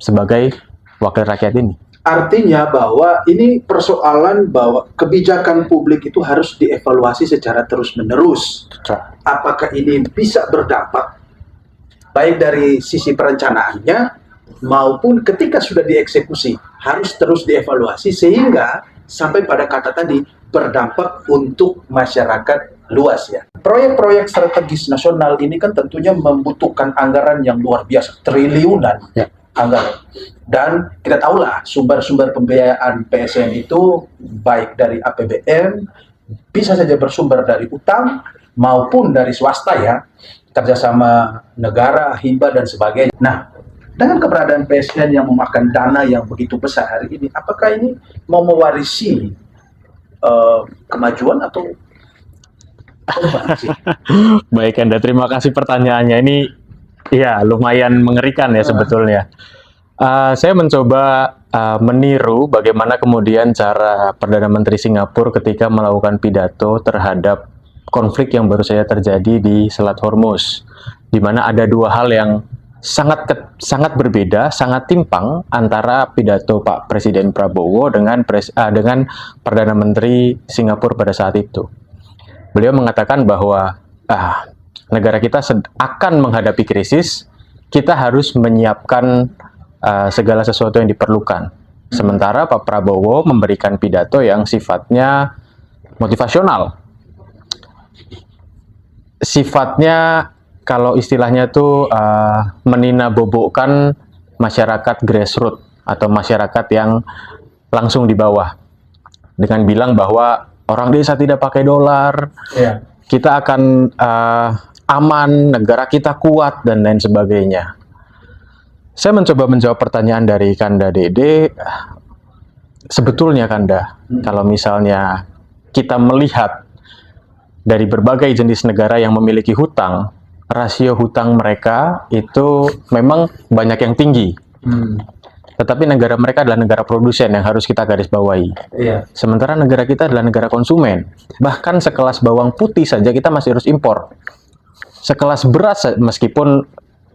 sebagai wakil rakyat ini. Artinya bahwa ini persoalan bahwa kebijakan publik itu harus dievaluasi secara terus-menerus. Apakah ini bisa berdampak baik dari sisi perencanaannya maupun ketika sudah dieksekusi harus terus dievaluasi sehingga sampai pada kata tadi berdampak untuk masyarakat luas ya. Proyek-proyek strategis nasional ini kan tentunya membutuhkan anggaran yang luar biasa, triliunan anggaran. Dan kita tahulah sumber-sumber pembiayaan PSN itu baik dari APBN, bisa saja bersumber dari utang maupun dari swasta ya, kerjasama negara, hibah dan sebagainya. Nah, dengan keberadaan PSN yang memakan dana yang begitu besar hari ini, apakah ini mau mewarisi kemajuan atau Baik Anda, terima kasih pertanyaannya. Ini ya lumayan mengerikan ya sebetulnya. Saya mencoba meniru bagaimana kemudian cara Perdana Menteri Singapura ketika melakukan pidato terhadap konflik yang baru saja terjadi di Selat Hormuz, di mana ada dua hal yang sangat berbeda, sangat timpang antara pidato Pak Presiden Prabowo dengan Perdana Menteri Singapura pada saat itu. Beliau mengatakan bahwa negara kita akan menghadapi krisis, kita harus menyiapkan segala sesuatu yang diperlukan. Sementara Pak Prabowo memberikan pidato yang sifatnya motivasional. Sifatnya kalau istilahnya itu menina-bobokkan masyarakat grassroots atau masyarakat yang langsung di bawah. Dengan bilang bahwa orang desa tidak pakai dolar, kita akan aman, negara kita kuat, dan lain sebagainya. Saya mencoba menjawab pertanyaan dari Kanda Dede. Sebetulnya Kanda, kalau misalnya kita melihat dari berbagai jenis negara yang memiliki hutang, rasio hutang mereka itu memang banyak yang tinggi. Tetapi negara mereka adalah negara produsen yang harus kita garis bawahi. Sementara negara kita adalah negara konsumen. Bahkan sekelas bawang putih saja kita masih harus impor. Sekelas beras, meskipun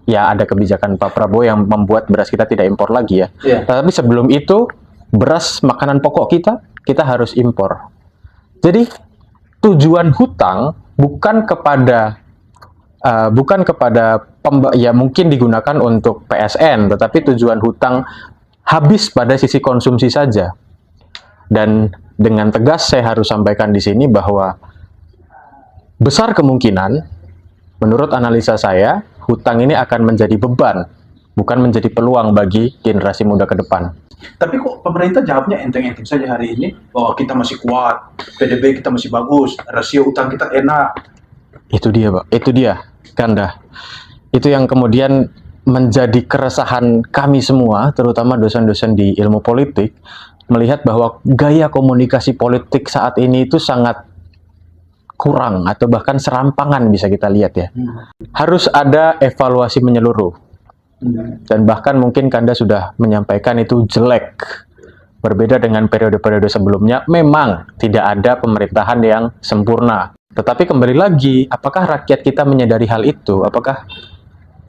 ya ada kebijakan Pak Prabowo yang membuat beras kita tidak impor lagi ya. Tetapi sebelum itu, beras makanan pokok kita harus impor. Jadi tujuan hutang bukan kepada ya mungkin digunakan untuk PSN, tetapi tujuan hutang habis pada sisi konsumsi saja. Dan dengan tegas saya harus sampaikan di sini bahwa besar kemungkinan, menurut analisa saya, hutang ini akan menjadi beban, bukan menjadi peluang bagi generasi muda ke depan. Tapi kok pemerintah jawabnya enteng-enteng saja hari ini, bahwa kita masih kuat, PDB kita masih bagus, rasio utang kita enak. Itu dia, Pak. Itu dia, Kanda. Itu yang kemudian menjadi keresahan kami semua, terutama dosen-dosen di ilmu politik, melihat bahwa gaya komunikasi politik saat ini itu sangat kurang, atau bahkan serampangan bisa kita lihat ya. Harus ada evaluasi menyeluruh. Dan bahkan mungkin Kanda sudah menyampaikan itu jelek. Berbeda dengan periode-periode sebelumnya, memang tidak ada pemerintahan yang sempurna. Tetapi kembali lagi, apakah rakyat kita menyadari hal itu? Apakah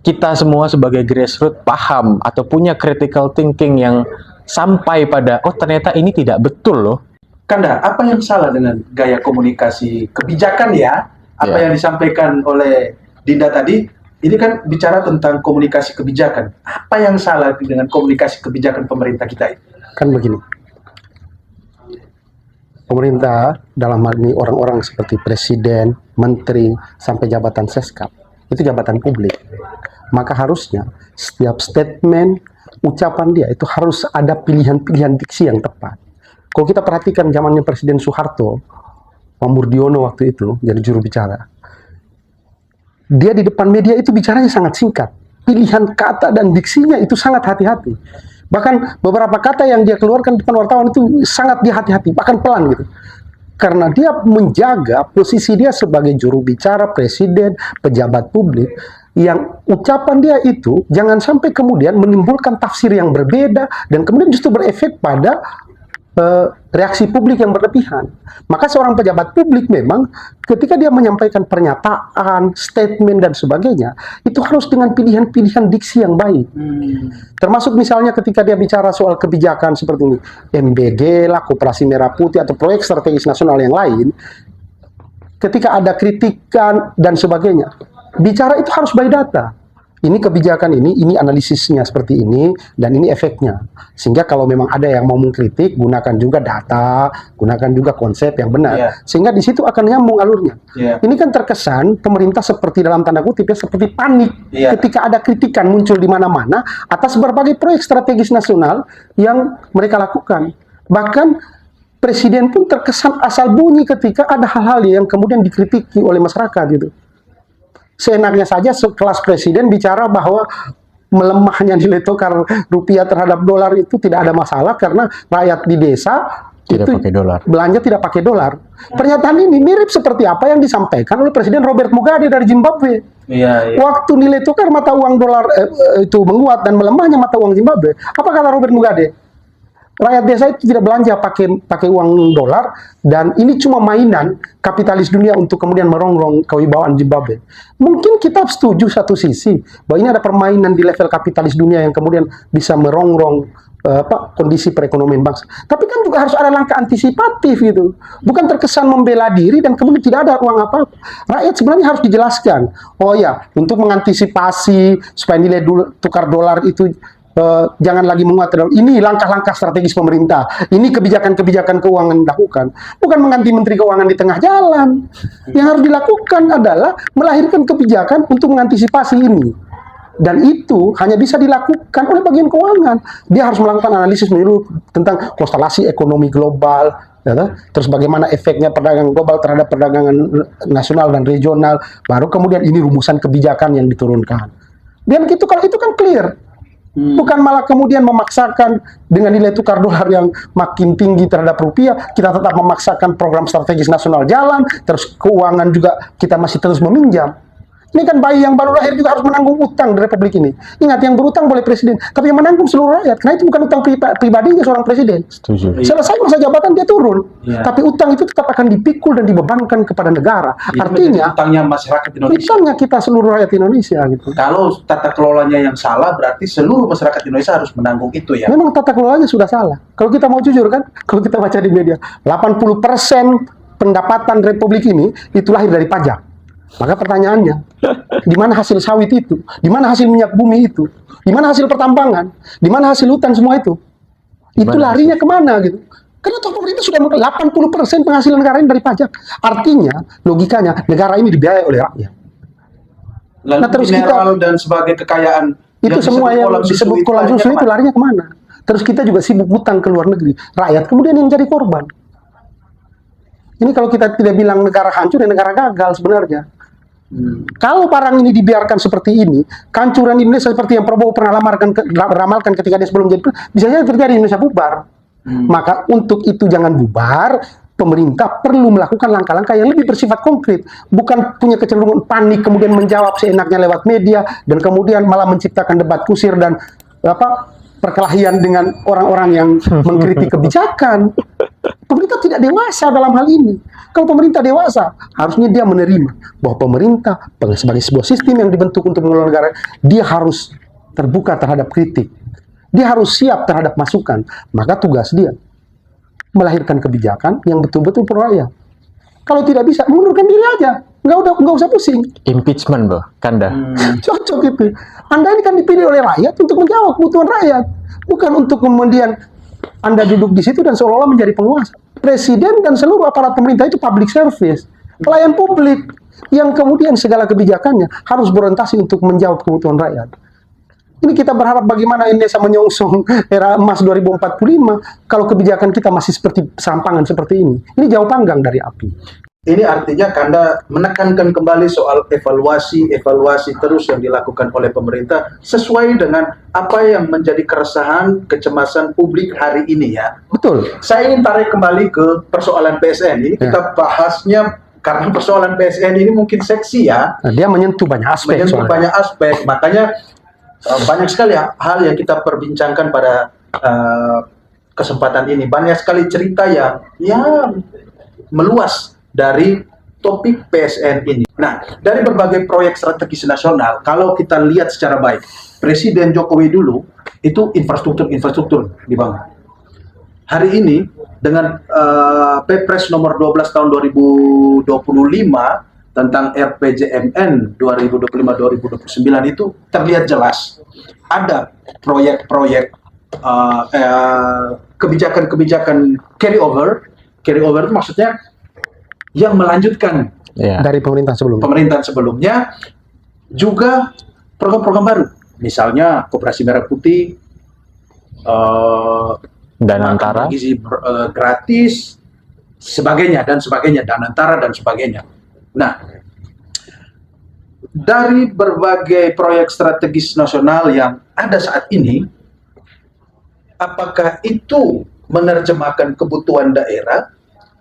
kita semua sebagai grassroots paham atau punya critical thinking yang sampai pada, oh ternyata ini tidak betul loh. Kanda, apa yang salah dengan gaya komunikasi kebijakan ya? Apa yang disampaikan oleh Dinda tadi, ini kan bicara tentang komunikasi kebijakan. Apa yang salah dengan komunikasi kebijakan pemerintah kita ini? Kan begini, pemerintah dalam hal ini orang-orang seperti presiden, menteri, sampai jabatan seskap, itu jabatan publik. Maka harusnya setiap statement, ucapan dia itu harus ada pilihan-pilihan diksi yang tepat. Kalau kita perhatikan zamannya Presiden Soeharto, Pak Murdiono waktu itu jadi juru bicara, dia di depan media itu bicaranya sangat singkat. Pilihan kata dan diksinya itu sangat hati-hati. Bahkan beberapa kata yang dia keluarkan di depan wartawan itu sangat dia hati-hati, bahkan pelan gitu. Karena dia menjaga posisi dia sebagai juru bicara, presiden, pejabat publik, yang ucapan dia itu jangan sampai kemudian menimbulkan tafsir yang berbeda dan kemudian justru berefek pada reaksi publik yang berlebihan. Maka seorang pejabat publik memang ketika dia menyampaikan pernyataan, statement dan sebagainya, itu harus dengan pilihan-pilihan diksi yang baik. Termasuk misalnya ketika dia bicara soal kebijakan seperti ini, MBG lah, Koperasi Merah Putih atau proyek strategis nasional yang lain, ketika ada kritikan dan sebagainya, bicara itu harus by data. Ini kebijakan ini analisisnya seperti ini, dan ini efeknya. Sehingga kalau memang ada yang mau mengkritik, gunakan juga data, gunakan juga konsep yang benar. Sehingga di situ akan nyambung alurnya. Ini kan terkesan pemerintah seperti dalam tanda kutip ya, seperti panik ketika ada kritikan muncul di mana-mana atas berbagai proyek strategis nasional yang mereka lakukan. Bahkan presiden pun terkesan asal bunyi ketika ada hal-hal yang kemudian dikritiki oleh masyarakat gitu. Seenaknya saja sekelas presiden bicara bahwa melemahnya nilai tukar rupiah terhadap dolar itu tidak ada masalah karena rakyat di desa tidak itu pakai dolar. Belanja tidak pakai dolar. Pernyataan ini mirip seperti apa yang disampaikan oleh Presiden Robert Mugabe dari Zimbabwe. Waktu nilai tukar mata uang dolar itu menguat dan melemahnya mata uang Zimbabwe, apa kata Robert Mugabe? Rakyat desa itu tidak belanja pakai uang dolar, dan ini cuma mainan kapitalis dunia untuk kemudian merongrong kewibawaan Zimbabwe. Mungkin kita setuju satu sisi bahwa ini ada permainan di level kapitalis dunia yang kemudian bisa merongrong kondisi perekonomian bangsa. Tapi kan juga harus ada langkah antisipatif gitu. Bukan terkesan membela diri dan kemudian tidak ada uang apa-apa. Rakyat sebenarnya harus dijelaskan. Oh ya, untuk mengantisipasi supaya nilai tukar dolar itu jangan lagi menguat. Ini langkah-langkah strategis pemerintah. Ini kebijakan-kebijakan keuangan yang dilakukan. Bukan mengganti menteri keuangan di tengah jalan. Yang harus dilakukan adalah melahirkan kebijakan untuk mengantisipasi ini. Dan itu hanya bisa dilakukan oleh bagian keuangan. Dia harus melakukan analisis menyeluruh tentang konstelasi ekonomi global, ya, terus bagaimana efeknya perdagangan global terhadap perdagangan nasional dan regional. Baru kemudian ini rumusan kebijakan yang diturunkan. Dan itu kalau itu kan clear. Bukan malah kemudian memaksakan dengan nilai tukar dolar yang makin tinggi terhadap rupiah, kita tetap memaksakan program strategis nasional jalan, terus keuangan juga kita masih terus meminjam. Ini kan bayi yang baru lahir juga harus menanggung utang di Republik ini. Ingat, yang berutang boleh presiden, tapi yang menanggung seluruh rakyat. Karena itu bukan utang pribadinya seorang presiden. Setuju. Selesai masa jabatan dia turun, tapi utang itu tetap akan dipikul dan dibebankan kepada negara. Artinya utangnya masyarakat Indonesia. Utangnya kita seluruh rakyat Indonesia gitu. Kalau tata kelolanya yang salah, berarti seluruh masyarakat Indonesia harus menanggung itu ya. Memang tata kelolanya sudah salah. Kalau kita mau jujur kan, kalau kita baca di media, 80% pendapatan Republik ini itu lahir dari pajak. Maka pertanyaannya, di mana hasil sawit itu? Di mana hasil minyak bumi itu? Di mana hasil pertambangan? Di mana hasil hutan semua itu? Itu larinya kemana gitu? Karena toh pemerintah sudah 80% penghasilan negara ini dari pajak. Artinya, logikanya negara ini dibiayai oleh rakyat. Lalu Nah, terus mineral dan sebagai kekayaan itu semua yang disebut kolam susu itu larinya kemana? Terus kita juga sibuk hutang ke luar negeri. Rakyat kemudian yang jadi korban. Ini kalau kita tidak bilang negara hancur, ya negara gagal sebenarnya. Kalau barang ini dibiarkan seperti ini, kehancuran Indonesia seperti yang Prabowo pernah ramalkan ketika dia sebelum jadi bisa saja terjadi, Indonesia bubar. Maka untuk itu jangan bubar. Pemerintah perlu melakukan langkah-langkah yang lebih bersifat konkret, bukan punya kecenderungan panik kemudian menjawab seenaknya lewat media dan kemudian malah menciptakan debat kusir dan perkelahian dengan orang-orang yang mengkritik kebijakan. Pemerintah tidak dewasa dalam hal ini. Kalau pemerintah dewasa, harusnya dia menerima bahwa pemerintah sebagai sebuah sistem yang dibentuk untuk mengelola negara, dia harus terbuka terhadap kritik. Dia harus siap terhadap masukan. Maka tugas dia melahirkan kebijakan yang betul-betul pro rakyat. Kalau tidak bisa, mengundurkan diri aja. Nggak usah pusing. Impeachment, Bro, Kanda. Cocok itu. Anda ini kan dipilih oleh rakyat untuk menjawab kebutuhan rakyat. Bukan untuk kemudian Anda duduk di situ dan seolah-olah menjadi penguasa. Presiden dan seluruh aparat pemerintah itu public service. Pelayan publik. Yang kemudian segala kebijakannya harus berorientasi untuk menjawab kebutuhan rakyat. Ini kita berharap bagaimana Indonesia menyongsong era emas 2045 kalau kebijakan kita masih seperti serampangan seperti ini. Ini jauh panggang dari api. Ini artinya Kanda menekankan kembali soal evaluasi terus yang dilakukan oleh pemerintah sesuai dengan apa yang menjadi keresahan, kecemasan publik hari ini ya. Betul. Saya ingin tarik kembali ke persoalan PSN. Ini kita bahasnya karena persoalan PSN ini mungkin seksi ya. Nah, dia menyentuh banyak aspek. Banyak aspek, makanya banyak sekali hal yang kita perbincangkan pada kesempatan ini. Banyak sekali cerita yang meluas dari topik PSN ini. Nah, dari berbagai proyek strategis nasional, kalau kita lihat secara baik, Presiden Jokowi dulu itu infrastruktur dibangun. Hari ini dengan Perpres nomor 12 tahun 2025 tentang RPJMN 2025-2029 itu terlihat jelas ada proyek-proyek kebijakan-kebijakan carry over itu maksudnya yang melanjutkan dari pemerintahan sebelumnya, juga program-program baru, misalnya Koperasi Merah Putih, Danantara, gizi gratis, Danantara dan sebagainya. Nah, dari berbagai proyek strategis nasional yang ada saat ini, apakah itu menerjemahkan kebutuhan daerah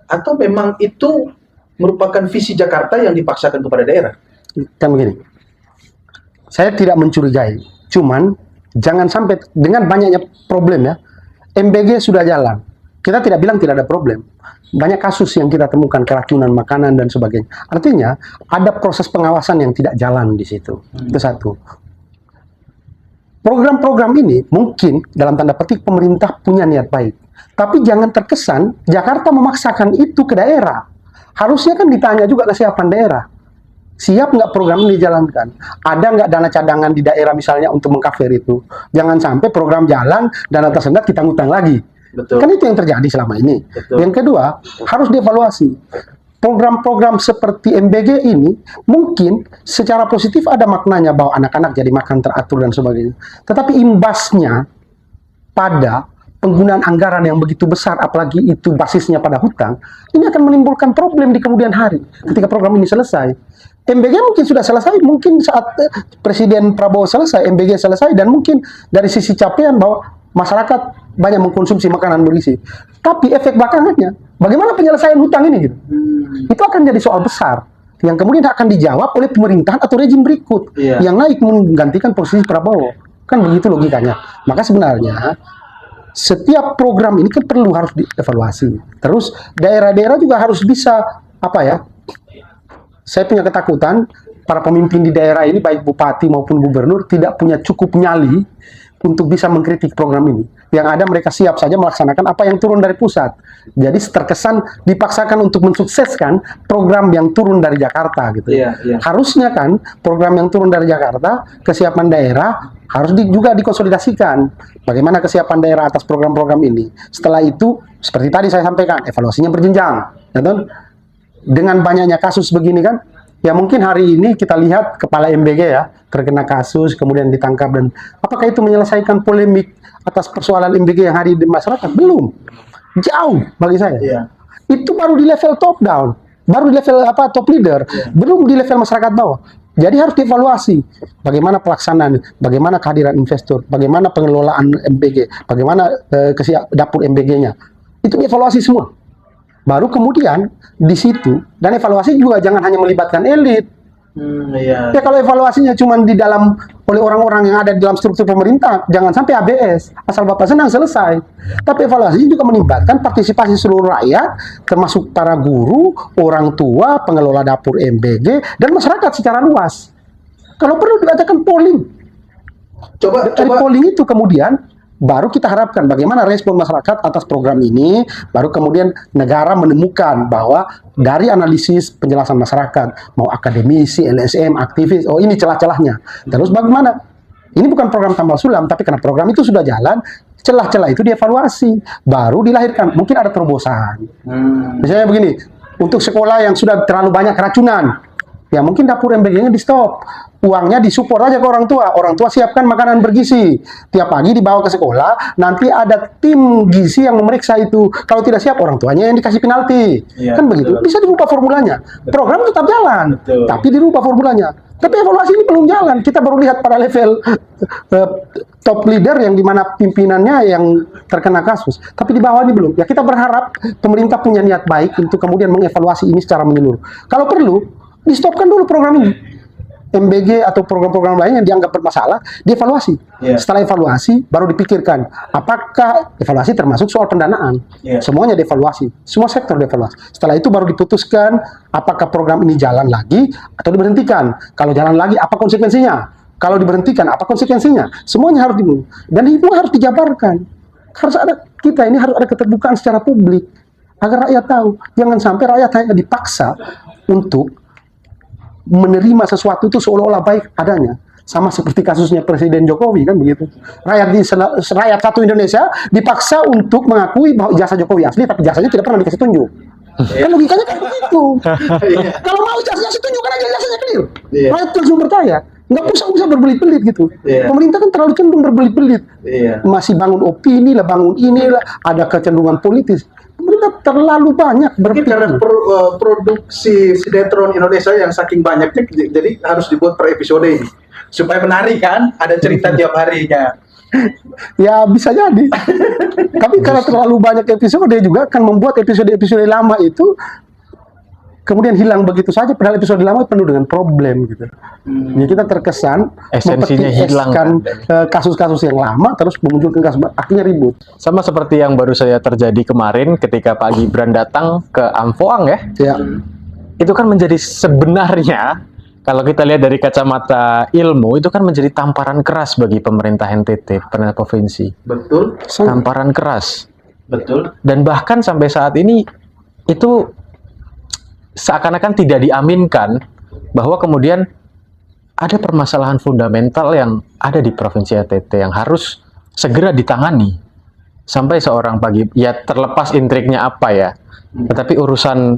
atau memang itu merupakan visi Jakarta yang dipaksakan kepada daerah? Kan begini, saya tidak mencurigai, cuman jangan sampai dengan banyaknya problem ya, MBG sudah jalan, kita tidak bilang tidak ada problem. Banyak kasus yang kita temukan, keracunan makanan dan sebagainya. Artinya, ada proses pengawasan yang tidak jalan di situ. Itu satu. Program-program ini mungkin, dalam tanda petik, pemerintah punya niat baik. Tapi jangan terkesan, Jakarta memaksakan itu ke daerah. Harusnya kan ditanya juga kesiapan daerah. Siap nggak program ini dijalankan? Ada nggak dana cadangan di daerah misalnya untuk mengcover itu? Jangan sampai program jalan, dana tersendat kita ngutang lagi. Betul. Kan itu yang terjadi selama ini. Betul. Yang kedua, harus dievaluasi. Program-program seperti MBG ini mungkin secara positif ada maknanya bahwa anak-anak jadi makan teratur dan sebagainya. Tetapi imbasnya pada penggunaan anggaran yang begitu besar, apalagi itu basisnya pada hutang, ini akan menimbulkan problem di kemudian hari ketika program ini selesai. MBG mungkin sudah selesai, mungkin saat Presiden Prabowo selesai, MBG selesai, dan mungkin dari sisi capaian bahwa masyarakat banyak mengkonsumsi makanan bergizi. Tapi efek belakangannya, bagaimana penyelesaian hutang ini gitu? Itu akan jadi soal besar yang kemudian akan dijawab oleh pemerintahan atau rejim berikut yang naik menggantikan posisi Prabowo. Kan begitu logikanya. Maka sebenarnya setiap program ini kan perlu harus dievaluasi. Terus daerah-daerah juga harus bisa saya punya ketakutan para pemimpin di daerah ini baik bupati maupun gubernur tidak punya cukup nyali untuk bisa mengkritik program ini. Yang ada mereka siap saja melaksanakan apa yang turun dari pusat. Jadi terkesan dipaksakan untuk mensukseskan program yang turun dari Jakarta gitu. Harusnya kan program yang turun dari Jakarta, kesiapan daerah harus juga dikonsolidasikan. Bagaimana kesiapan daerah atas program-program ini. Setelah itu, seperti tadi saya sampaikan, evaluasinya berjenjang. Ya, dengan banyaknya kasus begini kan, ya mungkin hari ini kita lihat kepala MBG ya terkena kasus kemudian ditangkap, dan apakah itu menyelesaikan polemik atas persoalan MBG yang hari di masyarakat? Belum, jauh bagi saya. Itu baru di level top down, baru di level top leader, belum di level masyarakat bawah. Jadi harus dievaluasi bagaimana pelaksanaan, bagaimana kehadiran investor, bagaimana pengelolaan MBG, bagaimana dapur MBG-nya, itu dievaluasi semua. Baru kemudian di situ, dan evaluasi juga jangan hanya melibatkan elit. Ya kalau evaluasinya cuma di dalam oleh orang-orang yang ada di dalam struktur pemerintah, jangan sampai ABS, asal Bapak senang selesai. Tapi evaluasi juga melibatkan partisipasi seluruh rakyat, termasuk para guru, orang tua, pengelola dapur MBG, dan masyarakat secara luas. Kalau perlu diadakan polling. Dari polling itu kemudian baru kita harapkan bagaimana respon masyarakat atas program ini, baru kemudian negara menemukan bahwa dari analisis penjelasan masyarakat, mau akademisi, LSM, aktivis, oh ini celah-celahnya. Terus bagaimana? Ini bukan program tambal sulam, tapi karena program itu sudah jalan, celah-celah itu dievaluasi, baru dilahirkan. Mungkin ada terobosan. Misalnya begini, untuk sekolah yang sudah terlalu banyak keracunan, ya mungkin dapur MBG-nya di stop. Uangnya disupport aja ke orang tua. Orang tua siapkan makanan bergizi. Tiap pagi dibawa ke sekolah, nanti ada tim gizi yang memeriksa itu. Kalau tidak siap, orang tuanya yang dikasih penalti. Kan begitu. Bisa dirubah formulanya. Program tetap jalan, tapi dirubah formulanya. Tapi evaluasi ini belum jalan. Kita baru lihat pada level top leader yang dimana pimpinannya yang terkena kasus. Tapi di bawah ini belum. Ya kita berharap pemerintah punya niat baik untuk kemudian mengevaluasi ini secara menyeluruh. Kalau perlu, di-stopkan dulu program ini. MBG atau program-program lain yang dianggap bermasalah, dievaluasi. Setelah evaluasi, baru dipikirkan, apakah evaluasi termasuk soal pendanaan. Semuanya dievaluasi, semua sektor dievaluasi. Setelah itu baru diputuskan, apakah program ini jalan lagi, atau diberhentikan. Kalau jalan lagi, apa konsekuensinya? Kalau diberhentikan, apa konsekuensinya? Semuanya harus dibunuh. Dan itu harus dijabarkan. Harus ada, kita ini harus ada keterbukaan secara publik, agar rakyat tahu. Jangan sampai rakyat hanya dipaksa untuk menerima sesuatu itu seolah-olah baik adanya, sama seperti kasusnya Presiden Jokowi kan begitu. Rakyat satu Indonesia dipaksa untuk mengakui bahwa jasa Jokowi asli, tapi jasanya tidak pernah dikasih tunjuk. Kan logikanya kan begitu. Kalau mau jasanya tunjukkan aja jasanya clear. Rakyat langsung percaya. Nggak usah berbelit-belit gitu. Pemerintah kan terlalu cenderung berbelit-belit. Masih bangun opini lah, bangun inilah, ada kecenderungan politis. Pemerintah terlalu banyak berpikir. Karena produksi sinetron Indonesia yang saking banyaknya, jadi harus dibuat per episode ini supaya menarik kan, ada cerita tiap harinya. Ya bisa jadi. Tapi karena terlalu banyak episode juga akan membuat episode-episode lama itu kemudian hilang begitu saja, padahal episode lama penuh dengan problem gitu. Jadi kita terkesan esensinya hilang kasus-kasus yang lama terus memunculkan kasus akhirnya ribut. Sama seperti yang baru saja terjadi kemarin ketika Pak Gibran datang ke Amfoang ya. Itu kan menjadi sebenarnya kalau kita lihat dari kacamata ilmu itu kan menjadi tamparan keras bagi pemerintah NTT, pemerintah provinsi. Betul. Tamparan keras. Betul. Dan bahkan sampai saat ini itu seakan-akan tidak diaminkan bahwa kemudian ada permasalahan fundamental yang ada di Provinsi NTT yang harus segera ditangani. Sampai seorang ya terlepas intriknya apa ya, tetapi urusan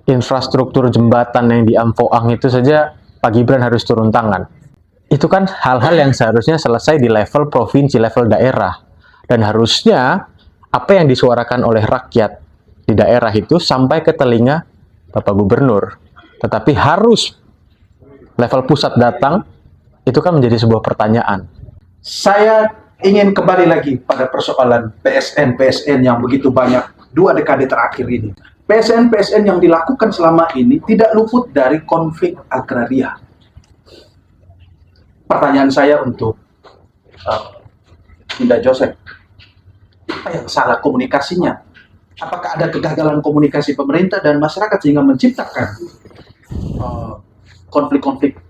infrastruktur jembatan yang di Amfoang itu saja Pak Gibran harus turun tangan. Itu kan hal-hal yang seharusnya selesai di level provinsi, level daerah. Dan harusnya apa yang disuarakan oleh rakyat di daerah itu sampai ke telinga Bapak Gubernur, tetapi harus level pusat datang, itu kan menjadi sebuah pertanyaan. Saya ingin kembali lagi pada persoalan PSN yang begitu banyak 2 dekade terakhir ini. PSN yang dilakukan selama ini tidak luput dari konflik agraria. Pertanyaan saya untuk Indah Joseph, apa yang salah komunikasinya? Apakah ada kegagalan komunikasi pemerintah dan masyarakat sehingga menciptakan konflik-konflik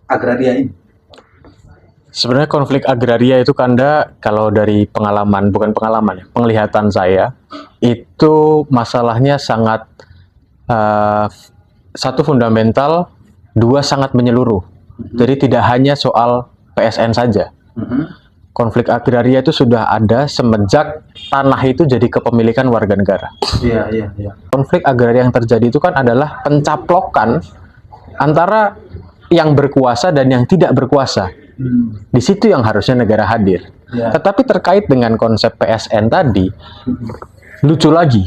agraria ini? Sebenarnya konflik agraria itu Kanda, kalau dari pengalaman, bukan pengalaman ya, penglihatan saya, itu masalahnya sangat satu fundamental, dua sangat menyeluruh. Jadi tidak hanya soal PSN saja. Konflik agraria itu sudah ada semenjak tanah itu jadi kepemilikan warga negara. Iya, iya, iya. Konflik agraria yang terjadi itu kan adalah pencaplokan antara yang berkuasa dan yang tidak berkuasa. Di situ yang harusnya negara hadir. Ya. Tetapi terkait dengan konsep PSN tadi, lucu lagi.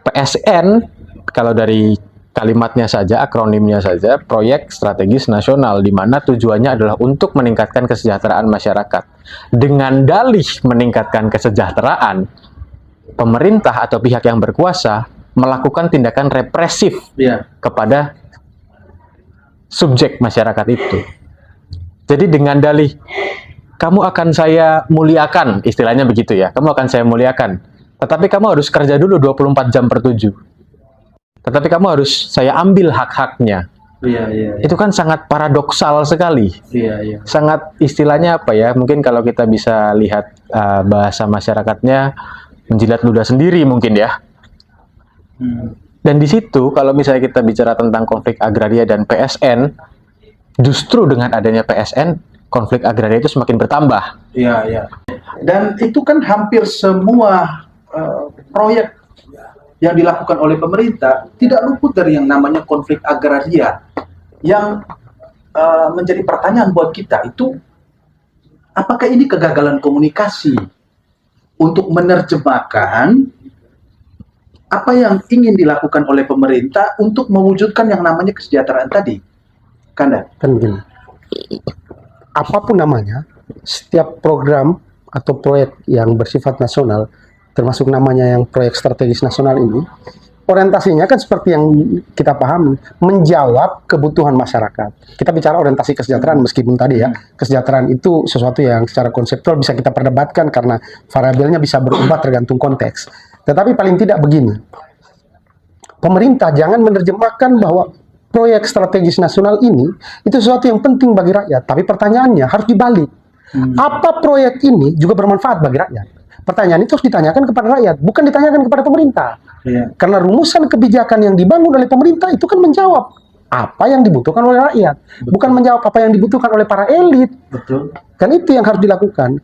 PSN, kalau dari kalimatnya saja, akronimnya saja, Proyek Strategis Nasional, di mana tujuannya adalah untuk meningkatkan kesejahteraan masyarakat. Dengan dalih meningkatkan kesejahteraan, pemerintah atau pihak yang berkuasa melakukan tindakan represif kepada subjek masyarakat itu. Jadi dengan dalih, kamu akan saya muliakan, istilahnya begitu ya, kamu akan saya muliakan, tetapi kamu harus kerja dulu 24 jam per 7. Tetapi kamu harus saya ambil hak-haknya. Itu kan sangat paradoksal sekali. Sangat istilahnya apa ya, mungkin kalau kita bisa lihat bahasa masyarakatnya, menjilat ludah sendiri mungkin ya. Dan di situ, kalau misalnya kita bicara tentang konflik agraria dan PSN, justru dengan adanya PSN, konflik agraria itu semakin bertambah. Iya, iya. Dan itu kan hampir semua proyek yang dilakukan oleh pemerintah tidak luput dari yang namanya konflik agraria. Yang menjadi pertanyaan buat kita itu, apakah ini kegagalan komunikasi untuk menerjemahkan apa yang ingin dilakukan oleh pemerintah untuk mewujudkan yang namanya kesejahteraan tadi? Kanda? Kan begini, apapun namanya, setiap program atau proyek yang bersifat nasional, termasuk namanya yang proyek strategis nasional ini, orientasinya kan seperti yang kita pahami, menjawab kebutuhan masyarakat. Kita bicara orientasi kesejahteraan, meskipun tadi ya, kesejahteraan itu sesuatu yang secara konseptual bisa kita perdebatkan karena variabelnya bisa berubah tergantung konteks. Tetapi paling tidak begini, pemerintah jangan menerjemahkan bahwa proyek strategis nasional ini itu sesuatu yang penting bagi rakyat. Tapi pertanyaannya harus dibalik. Apa proyek ini juga bermanfaat bagi rakyat? Pertanyaan itu harus ditanyakan kepada rakyat, bukan ditanyakan kepada pemerintah. Karena rumusan kebijakan yang dibangun oleh pemerintah itu kan menjawab apa yang dibutuhkan oleh rakyat, bukan menjawab apa yang dibutuhkan oleh para elit. Kan itu yang harus dilakukan.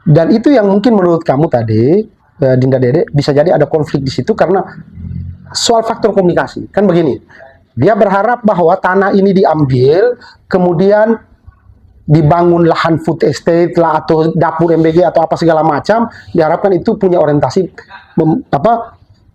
Dan itu yang mungkin menurut kamu tadi, Dinda Dede, bisa jadi ada konflik di situ karena soal faktor komunikasi. Kan begini, dia berharap bahwa tanah ini diambil, kemudian dibangun lahan food estate lah atau dapur MBG atau apa segala macam, diharapkan itu punya orientasi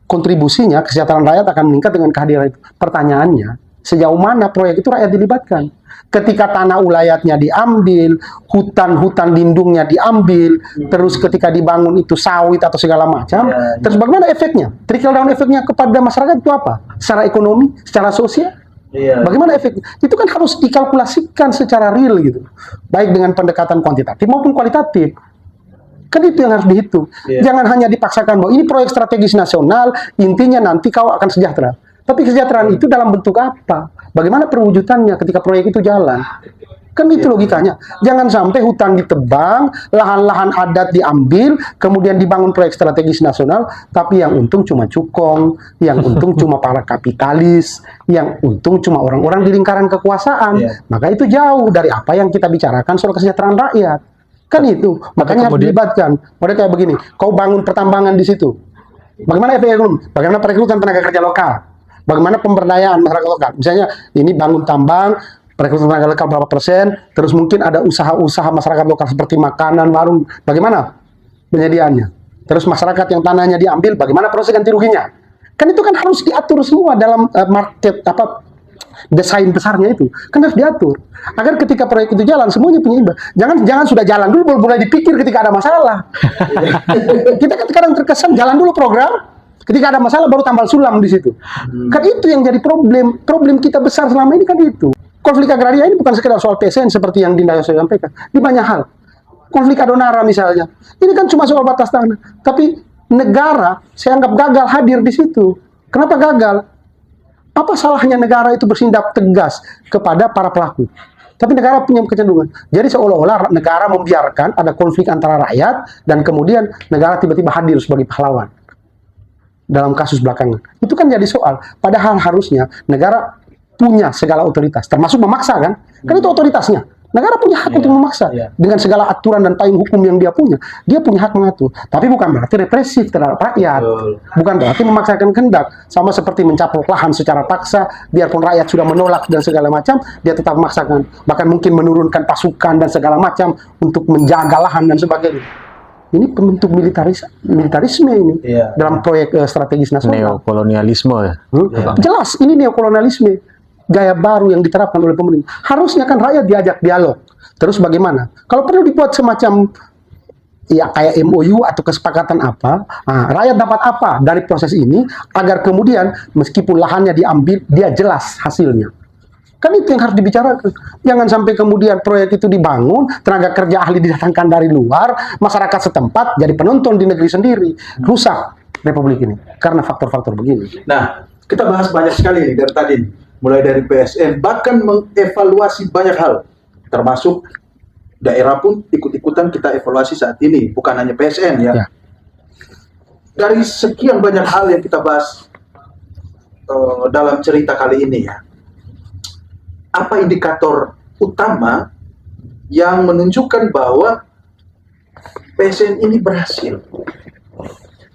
kontribusinya kesejahteraan rakyat akan meningkat dengan kehadiran itu. Pertanyaannya, sejauh mana proyek itu rakyat dilibatkan? Ketika tanah ulayatnya diambil, hutan-hutan lindungnya diambil, terus ketika dibangun itu sawit atau segala macam, terus bagaimana efeknya? Trickle down efeknya kepada masyarakat itu apa? Secara ekonomi, secara sosial? Bagaimana efeknya? Itu kan harus dikalkulasikan secara real gitu. Baik dengan pendekatan kuantitatif maupun kualitatif. Kan itu yang harus dihitung. Jangan hanya dipaksakan bahwa ini proyek strategis nasional, intinya nanti kau akan sejahtera. Tapi kesejahteraan itu dalam bentuk apa? Bagaimana perwujudannya ketika proyek itu jalan? Kan itu logikanya. Jangan sampai hutan ditebang, lahan-lahan adat diambil, kemudian dibangun proyek strategis nasional, tapi yang untung cuma cukong, yang untung cuma para kapitalis, yang untung cuma orang-orang di lingkaran kekuasaan. Maka itu jauh dari apa yang kita bicarakan soal kesejahteraan rakyat. Kan itu. Makanya harus dilibatkan. Model kayak begini, kau bangun pertambangan di situ. Bagaimana efek ekonomi? Bagaimana perekrutan tenaga kerja lokal? Bagaimana pemberdayaan masyarakat lokal? Misalnya ini bangun tambang, perekrutan tenaga lokal berapa persen, terus mungkin ada usaha-usaha masyarakat lokal seperti makanan, warung, bagaimana penyediaannya? Terus masyarakat yang tanahnya diambil, bagaimana proses ganti ruginya? Kan itu kan harus diatur semua dalam market desain besarnya itu, kan harus diatur agar ketika proyek itu jalan semuanya punya imbal. Jangan sudah jalan dulu baru mulai dipikir ketika ada masalah. Kita kan kadang terkesan jalan dulu program. Ketika ada masalah baru tambal sulam di situ. Kan itu yang jadi problem kita besar selama ini kan itu. Konflik agraria ini bukan sekedar soal PSN seperti yang Dinda Yose sampaikan. Di banyak hal. Konflik Adonara misalnya. Ini kan cuma soal batas tanah. Tapi negara saya anggap gagal hadir di situ. Kenapa gagal? Apa salahnya negara itu bertindak tegas kepada para pelaku? Tapi negara punya kecenderungan. Jadi seolah-olah negara membiarkan ada konflik antara rakyat dan kemudian negara tiba-tiba hadir sebagai pahlawan dalam kasus belakangan. Itu kan jadi soal. Padahal harusnya negara punya segala otoritas, termasuk memaksa kan? Kan itu otoritasnya. Negara punya hak untuk memaksa dengan segala aturan dan payung hukum yang dia punya. Dia punya hak mengatur. Tapi bukan berarti represif terhadap rakyat. Bukan berarti memaksakan kehendak. Sama seperti mencaplok lahan secara paksa, biarpun rakyat sudah menolak dan segala macam, dia tetap memaksakan. Bahkan mungkin menurunkan pasukan dan segala macam untuk menjaga lahan dan sebagainya. Ini bentuk militarisme ini dalam proyek strategis nasional. Neokolonialisme. Jelas ini neokolonialisme. Gaya baru yang diterapkan oleh pemerintah. Harusnya kan rakyat diajak dialog. Terus bagaimana? Kalau perlu dibuat semacam ya kayak MOU atau kesepakatan apa, rakyat dapat apa dari proses ini agar kemudian meskipun lahannya diambil, dia jelas hasilnya. Kan itu yang harus dibicarakan. Jangan sampai kemudian proyek itu dibangun, tenaga kerja ahli didatangkan dari luar, masyarakat setempat jadi penonton di negeri sendiri. Rusak Republik ini karena faktor-faktor begini. Nah, kita bahas banyak sekali nih dari tadi. Mulai dari PSN, bahkan mengevaluasi banyak hal, termasuk daerah pun ikut-ikutan kita evaluasi saat ini, bukan hanya PSN ya. Dari sekian banyak hal yang kita bahas dalam cerita kali ini ya, apa indikator utama yang menunjukkan bahwa PSN ini berhasil?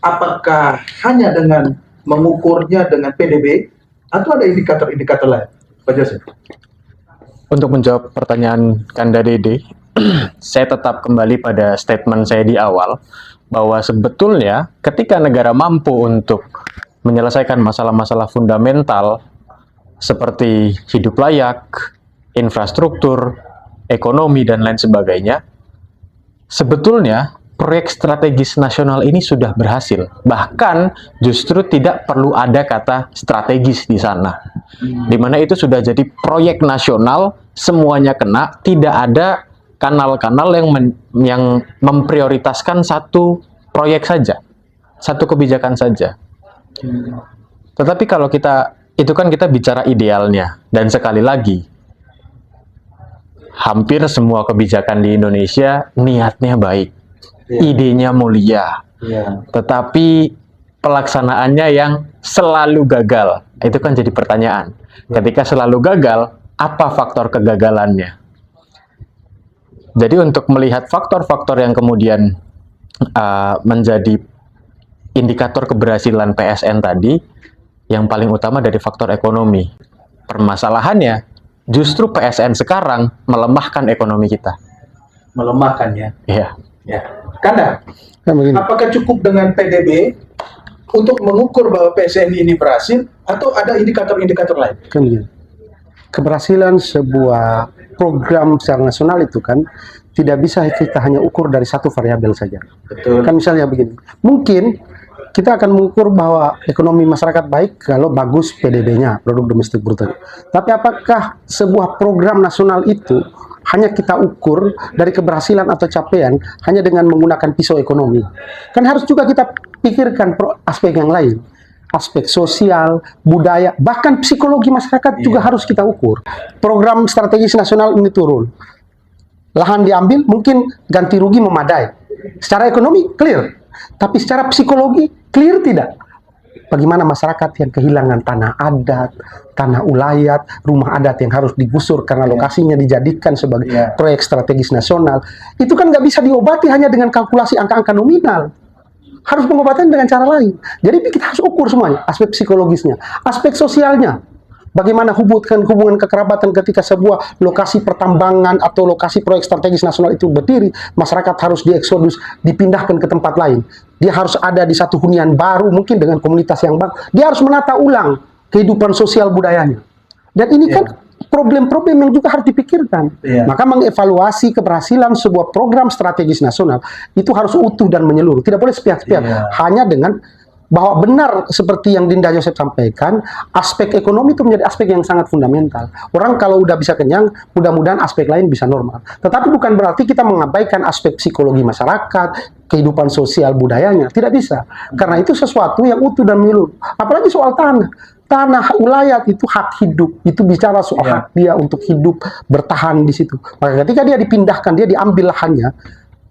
Apakah hanya dengan mengukurnya dengan PDB? Atau ada indikator-indikator lain? Pak Joseph? Untuk menjawab pertanyaan Kanda Dede, saya tetap kembali pada statement saya di awal, bahwa sebetulnya ketika negara mampu untuk menyelesaikan masalah-masalah fundamental seperti hidup layak, infrastruktur, ekonomi, dan lain sebagainya, sebetulnya proyek strategis nasional ini sudah berhasil. Bahkan justru tidak perlu ada kata strategis di sana. Di mana itu sudah jadi proyek nasional, semuanya kena, tidak ada kanal-kanal yang memprioritaskan satu proyek saja, satu kebijakan saja. Tetapi kalau itu kan kita bicara idealnya, dan sekali lagi, hampir semua kebijakan di Indonesia niatnya baik. Idenya mulia, tetapi pelaksanaannya yang selalu gagal. Itu kan jadi pertanyaan. Ketika selalu gagal, apa faktor kegagalannya? Jadi untuk melihat faktor-faktor yang kemudian menjadi indikator keberhasilan PSN tadi, yang paling utama dari faktor ekonomi. Permasalahannya, justru PSN sekarang melemahkan ekonomi kita. Melemahkan ya? Iya. Ya. Kanda, Ya, apakah cukup dengan PDB untuk mengukur bahwa PSN ini berhasil atau ada indikator-indikator lain? kan begini. Keberhasilan sebuah program secara nasional itu kan tidak bisa kita hanya ukur dari satu variabel saja. Betul. Kan misalnya begini, mungkin kita akan mengukur bahwa ekonomi masyarakat baik kalau bagus PDB-nya, produk domestik bruto. Tapi apakah sebuah program nasional itu hanya kita ukur dari keberhasilan atau capaian hanya dengan menggunakan pisau ekonomi? Kan harus juga kita pikirkan aspek yang lain. Aspek sosial, budaya, bahkan psikologi masyarakat juga harus kita ukur. Program strategis nasional ini turun. Lahan diambil, mungkin ganti rugi memadai. Secara ekonomi, clear. Tapi secara psikologi, clear tidak? Bagaimana masyarakat yang kehilangan tanah adat, tanah ulayat, rumah adat yang harus digusur karena lokasinya dijadikan sebagai proyek strategis nasional. Itu kan nggak bisa diobati hanya dengan kalkulasi angka-angka nominal. Harus pengobatan dengan cara lain. Jadi kita harus ukur semuanya, aspek psikologisnya, aspek sosialnya. Bagaimana hubungan kekerabatan ketika sebuah lokasi pertambangan atau lokasi proyek strategis nasional itu berdiri, masyarakat harus dieksodus, dipindahkan ke tempat lain. Dia harus ada di satu hunian baru, mungkin dengan komunitas yang baru. Dia harus menata ulang kehidupan sosial budayanya. Dan ini kan problem-problem yang juga harus dipikirkan. Maka mengevaluasi keberhasilan sebuah program strategis nasional itu harus utuh dan menyeluruh. Tidak boleh sepihak-sepihak. Hanya dengan bahwa benar seperti yang Dinda Joseph sampaikan, aspek ekonomi itu menjadi aspek yang sangat fundamental. Orang kalau udah bisa kenyang, mudah-mudahan aspek lain bisa normal. Tetapi bukan berarti kita mengabaikan aspek psikologi masyarakat, kehidupan sosial budayanya. Tidak bisa. Karena itu sesuatu yang utuh dan menyeluruh. Apalagi soal tanah. tanah ulayat itu hak hidup, itu bicara soal hak dia untuk hidup, bertahan di situ. Maka ketika dia dipindahkan, dia diambil lahannya,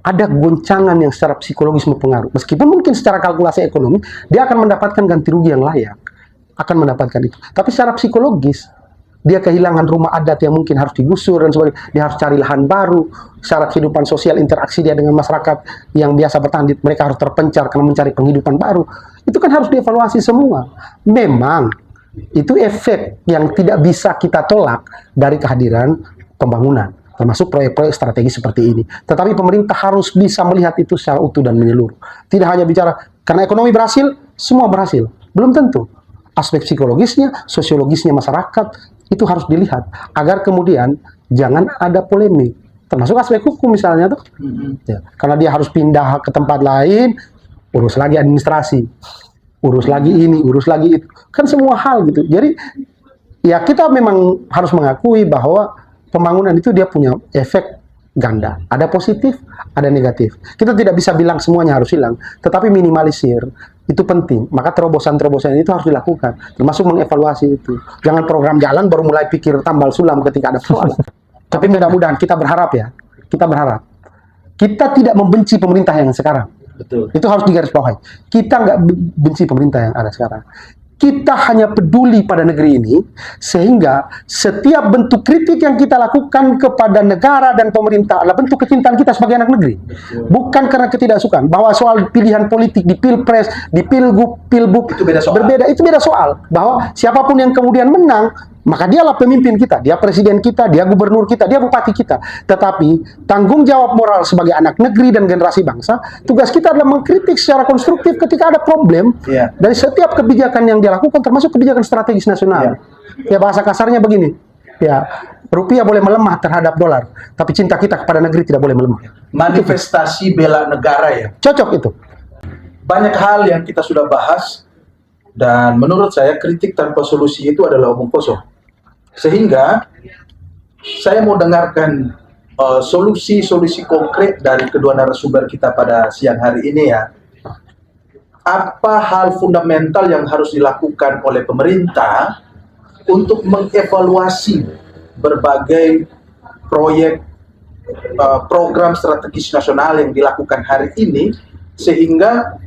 ada goncangan yang secara psikologis mempengaruhi. Meskipun mungkin secara kalkulasi ekonomi, dia akan mendapatkan ganti rugi yang layak. Akan mendapatkan itu. Tapi secara psikologis, dia kehilangan rumah adat yang mungkin harus digusur dan sebagainya. Dia harus cari lahan baru. Secara kehidupan sosial, interaksi dia dengan masyarakat yang biasa bertahan, mereka harus terpencar karena mencari penghidupan baru. Itu kan harus dievaluasi semua. Memang, itu efek yang tidak bisa kita tolak dari kehadiran pembangunan, termasuk proyek-proyek strategis seperti ini. Tetapi pemerintah harus bisa melihat itu secara utuh dan menyeluruh. Tidak hanya bicara, karena ekonomi berhasil, semua berhasil. Belum tentu. Aspek psikologisnya, sosiologisnya masyarakat, itu harus dilihat. Agar kemudian, jangan ada polemik. Termasuk aspek hukum misalnya tuh. Ya, karena dia harus pindah ke tempat lain, urus lagi administrasi. Urus lagi ini, urus lagi itu. Kan semua hal gitu. Jadi, ya kita memang harus mengakui bahwa pembangunan itu dia punya efek ganda. Ada positif, ada negatif. Kita tidak bisa bilang semuanya harus hilang, tetapi minimalisir itu penting. Maka terobosan-terobosan itu harus dilakukan, termasuk mengevaluasi itu. Jangan program jalan baru mulai pikir tambal sulam ketika ada persoalan. Tapi mudah-mudahan kita berharap ya, kita berharap kita tidak membenci pemerintah yang sekarang. Betul. Itu harus digarisbawahi. Kita nggak benci pemerintah yang ada sekarang. Kita hanya peduli pada negeri ini, sehingga setiap bentuk kritik yang kita lakukan kepada negara dan pemerintah adalah bentuk kecintaan kita sebagai anak negeri. Bukan karena ketidaksukaan. Bahwa soal pilihan politik di Pilpres, di Pilgub, Pilbub, itu beda soal. Berbeda, itu beda soal. Bahwa siapapun yang kemudian menang, maka dialah pemimpin kita, dia presiden kita, dia gubernur kita, dia bupati kita. Tetapi tanggung jawab moral sebagai anak negeri dan generasi bangsa, tugas kita adalah mengkritik secara konstruktif ketika ada problem dari setiap kebijakan yang dia lakukan, termasuk kebijakan strategis nasional. Ya bahasa kasarnya begini, ya rupiah boleh melemah terhadap dolar, tapi cinta kita kepada negeri tidak boleh melemah. Manifestasi bela negara ya. Cocok itu. Banyak hal yang kita sudah bahas, dan menurut saya kritik tanpa solusi itu adalah omong kosong. Sehingga saya mau dengarkan solusi-solusi konkret dari kedua narasumber kita pada siang hari ini ya. Apa hal fundamental yang harus dilakukan oleh pemerintah untuk mengevaluasi berbagai proyek program strategis nasional yang dilakukan hari ini, sehingga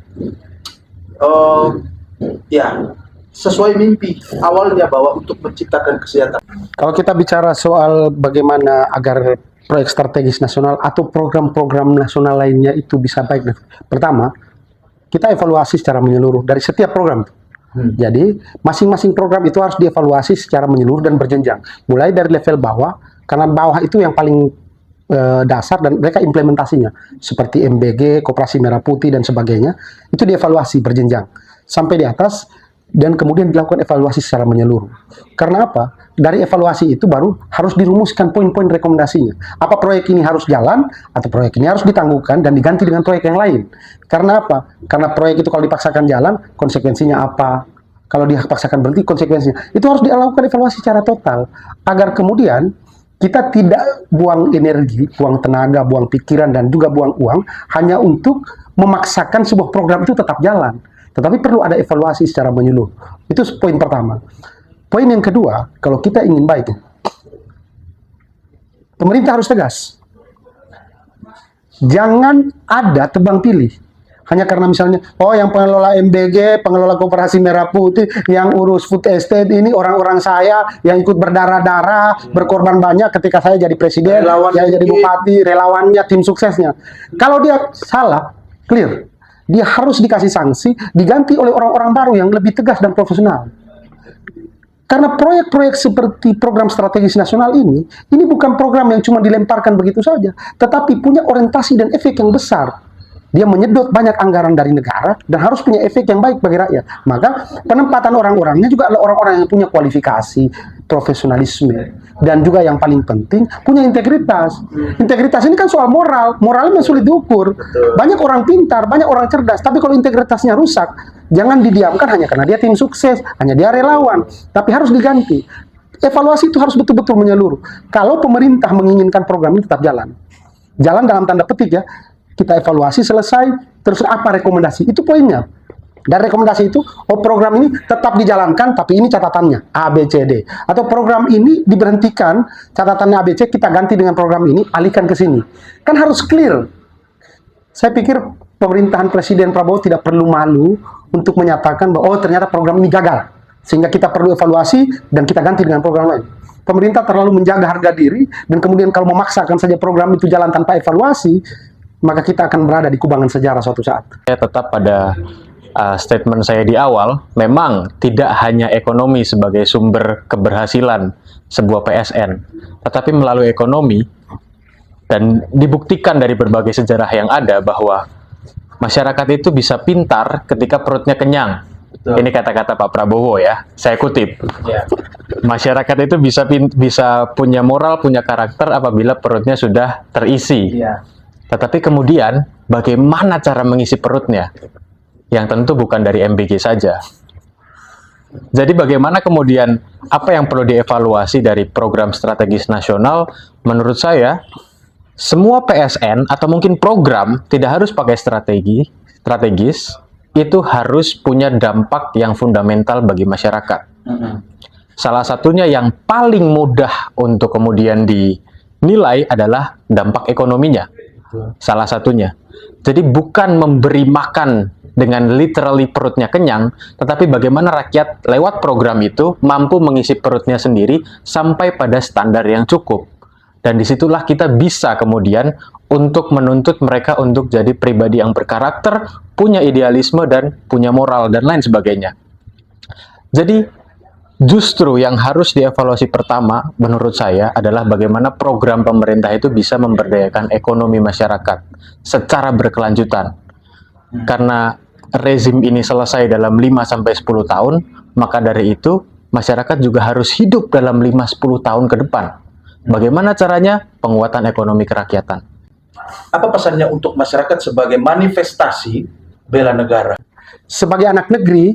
ya sesuai mimpi awalnya bahwa untuk menciptakan kesehatan. Kalau kita bicara soal bagaimana agar proyek strategis nasional atau program-program nasional lainnya itu bisa baik, pertama kita evaluasi secara menyeluruh dari setiap program. Jadi masing-masing program itu harus dievaluasi secara menyeluruh dan berjenjang, mulai dari level bawah, karena bawah itu yang paling dasar dan mereka implementasinya seperti MBG, Koperasi Merah Putih dan sebagainya, itu dievaluasi berjenjang sampai di atas, dan kemudian dilakukan evaluasi secara menyeluruh. Karena apa? Dari evaluasi itu baru harus dirumuskan poin-poin rekomendasinya. Apa proyek ini harus jalan, atau proyek ini harus ditangguhkan dan diganti dengan proyek yang lain. Karena apa? Karena proyek itu kalau dipaksakan jalan, konsekuensinya apa? Kalau dipaksakan berhenti, konsekuensinya. Itu harus dilakukan evaluasi secara total. Agar kemudian kita tidak buang energi, buang tenaga, buang pikiran, dan juga buang uang hanya untuk memaksakan sebuah program itu tetap jalan. Tetapi perlu ada evaluasi secara menyeluruh. Itu poin pertama. Poin yang kedua, kalau kita ingin baik, pemerintah harus tegas. Jangan ada tebang pilih. Hanya karena misalnya, oh yang pengelola MBG, pengelola Koperasi Merah Putih, yang urus food estate ini orang-orang saya yang ikut berdarah-darah, berkorban banyak ketika saya jadi presiden, saya jadi bupati, relawannya, tim suksesnya. Kalau dia salah, clear. Dia harus dikasih sanksi, diganti oleh orang-orang baru yang lebih tegas dan profesional. Karena proyek-proyek seperti program strategis nasional ini bukan program yang cuma dilemparkan begitu saja, tetapi punya orientasi dan efek yang besar. Dia menyedot banyak anggaran dari negara dan harus punya efek yang baik bagi rakyat. Maka penempatan orang-orangnya juga adalah orang-orang yang punya kualifikasi, profesionalisme, dan juga yang paling penting punya integritas. Integritas ini kan soal moral. Moralnya sulit diukur. Banyak orang pintar, banyak orang cerdas, tapi kalau integritasnya rusak, jangan didiamkan hanya karena dia tim sukses, hanya dia relawan, tapi harus diganti. Evaluasi itu harus betul-betul menyeluruh. Kalau pemerintah menginginkan program ini tetap jalan. Jalan dalam tanda petik ya. Kita evaluasi selesai, terus apa rekomendasi? Itu poinnya. Dan rekomendasi itu, oh program ini tetap dijalankan, tapi ini catatannya A, B, C, D. Atau program ini diberhentikan, catatannya A, B, C, kita ganti dengan program ini, alihkan ke sini. Kan harus clear. Saya pikir pemerintahan Presiden Prabowo tidak perlu malu untuk menyatakan bahwa oh ternyata program ini gagal. Sehingga kita perlu evaluasi dan kita ganti dengan program lain. Pemerintah terlalu menjaga harga diri dan kemudian kalau memaksakan saja program itu jalan tanpa evaluasi, maka kita akan berada di kubangan sejarah suatu saat. Saya tetap pada statement saya di awal, memang tidak hanya ekonomi sebagai sumber keberhasilan sebuah PSN, tetapi melalui ekonomi dan dibuktikan dari berbagai sejarah yang ada bahwa masyarakat itu bisa pintar ketika perutnya kenyang. Betul. Ini kata-kata Pak Prabowo ya, saya kutip. Ya. Masyarakat itu bisa punya moral, punya karakter apabila perutnya sudah terisi. Ya. Tetapi kemudian bagaimana cara mengisi perutnya? Yang tentu bukan dari MBG saja. Jadi bagaimana kemudian apa yang perlu dievaluasi dari program strategis nasional? Menurut saya semua PSN atau mungkin program tidak harus pakai strategis, itu harus punya dampak yang fundamental bagi masyarakat. Salah satunya yang paling mudah untuk kemudian dinilai adalah dampak ekonominya. Salah satunya. Jadi bukan memberi makan dengan literally perutnya kenyang, tetapi bagaimana rakyat lewat program itu mampu mengisi perutnya sendiri sampai pada standar yang cukup. Dan disitulah kita bisa kemudian untuk menuntut mereka untuk jadi pribadi yang berkarakter, punya idealisme dan punya moral dan lain sebagainya. Jadi justru yang harus dievaluasi pertama menurut saya adalah bagaimana program pemerintah itu bisa memberdayakan ekonomi masyarakat secara berkelanjutan. Karena rezim ini selesai dalam 5-10 tahun, maka dari itu masyarakat juga harus hidup dalam 5-10 tahun ke depan. Bagaimana caranya? Penguatan ekonomi kerakyatan. Apa pesannya untuk masyarakat sebagai manifestasi bela negara? Sebagai anak negeri,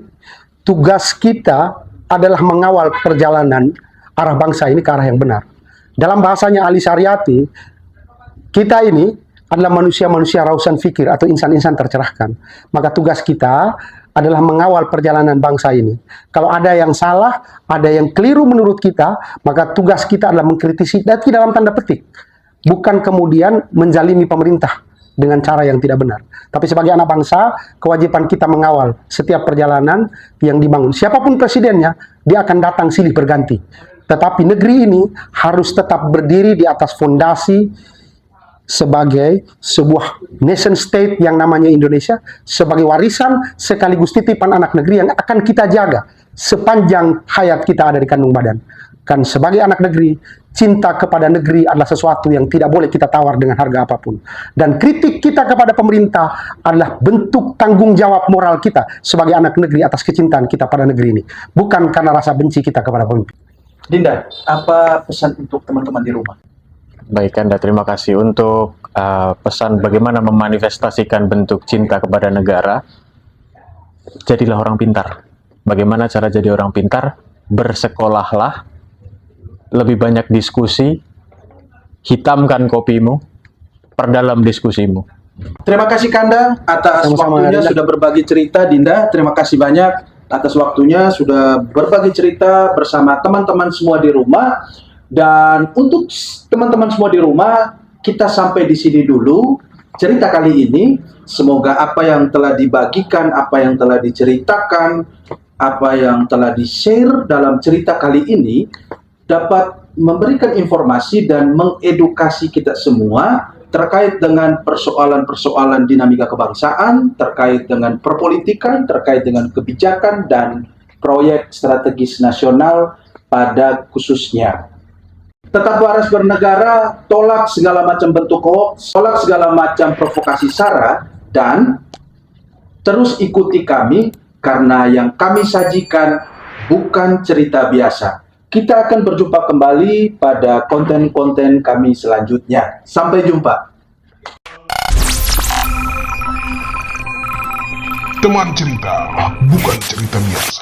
tugas kita adalah mengawal perjalanan arah bangsa ini ke arah yang benar. Dalam bahasanya Ali Saryati, kita ini adalah manusia-manusia rausan fikir atau insan-insan tercerahkan. Maka tugas kita adalah mengawal perjalanan bangsa ini. Kalau ada yang salah, ada yang keliru menurut kita, maka tugas kita adalah mengkritisi, dan dalam tanda petik. Bukan kemudian menjalimi pemerintah dengan cara yang tidak benar. Tapi sebagai anak bangsa, kewajiban kita mengawal setiap perjalanan yang dibangun. Siapapun presidennya, dia akan datang silih berganti. Tetapi negeri ini harus tetap berdiri di atas fondasi sebagai sebuah nation state yang namanya Indonesia, sebagai warisan sekaligus titipan anak negeri yang akan kita jaga sepanjang hayat kita ada di kandung badan. Kan sebagai anak negeri, cinta kepada negeri adalah sesuatu yang tidak boleh kita tawar dengan harga apapun. Dan kritik kita kepada pemerintah adalah bentuk tanggung jawab moral kita sebagai anak negeri atas kecintaan kita pada negeri ini. Bukan karena rasa benci kita kepada pemimpin. Dinda, apa pesan untuk teman-teman di rumah? Baik, Anda, terima kasih untuk pesan bagaimana memanifestasikan bentuk cinta kepada negara. Jadilah orang pintar. Bagaimana cara jadi orang pintar? Bersekolahlah, lebih banyak diskusi, hitamkan kopimu, perdalam diskusimu. Terima kasih Kanda atas waktunya sudah berbagi cerita. Dinda, terima kasih banyak atas waktunya sudah berbagi cerita bersama teman-teman semua di rumah. Dan untuk teman-teman semua di rumah, kita sampai di sini dulu cerita kali ini. Semoga apa yang telah dibagikan, apa yang telah diceritakan, apa yang telah di-share dalam cerita kali ini dapat memberikan informasi dan mengedukasi kita semua terkait dengan persoalan-persoalan dinamika kebangsaan, terkait dengan perpolitikan, terkait dengan kebijakan dan proyek strategis nasional pada khususnya. Tetap waras bernegara, tolak segala macam bentuk hoax, tolak segala macam provokasi sara, dan terus ikuti kami karena yang kami sajikan bukan cerita biasa. Kita akan berjumpa kembali pada konten-konten kami selanjutnya. Sampai jumpa. Teman cerita, bukan cerita biasa.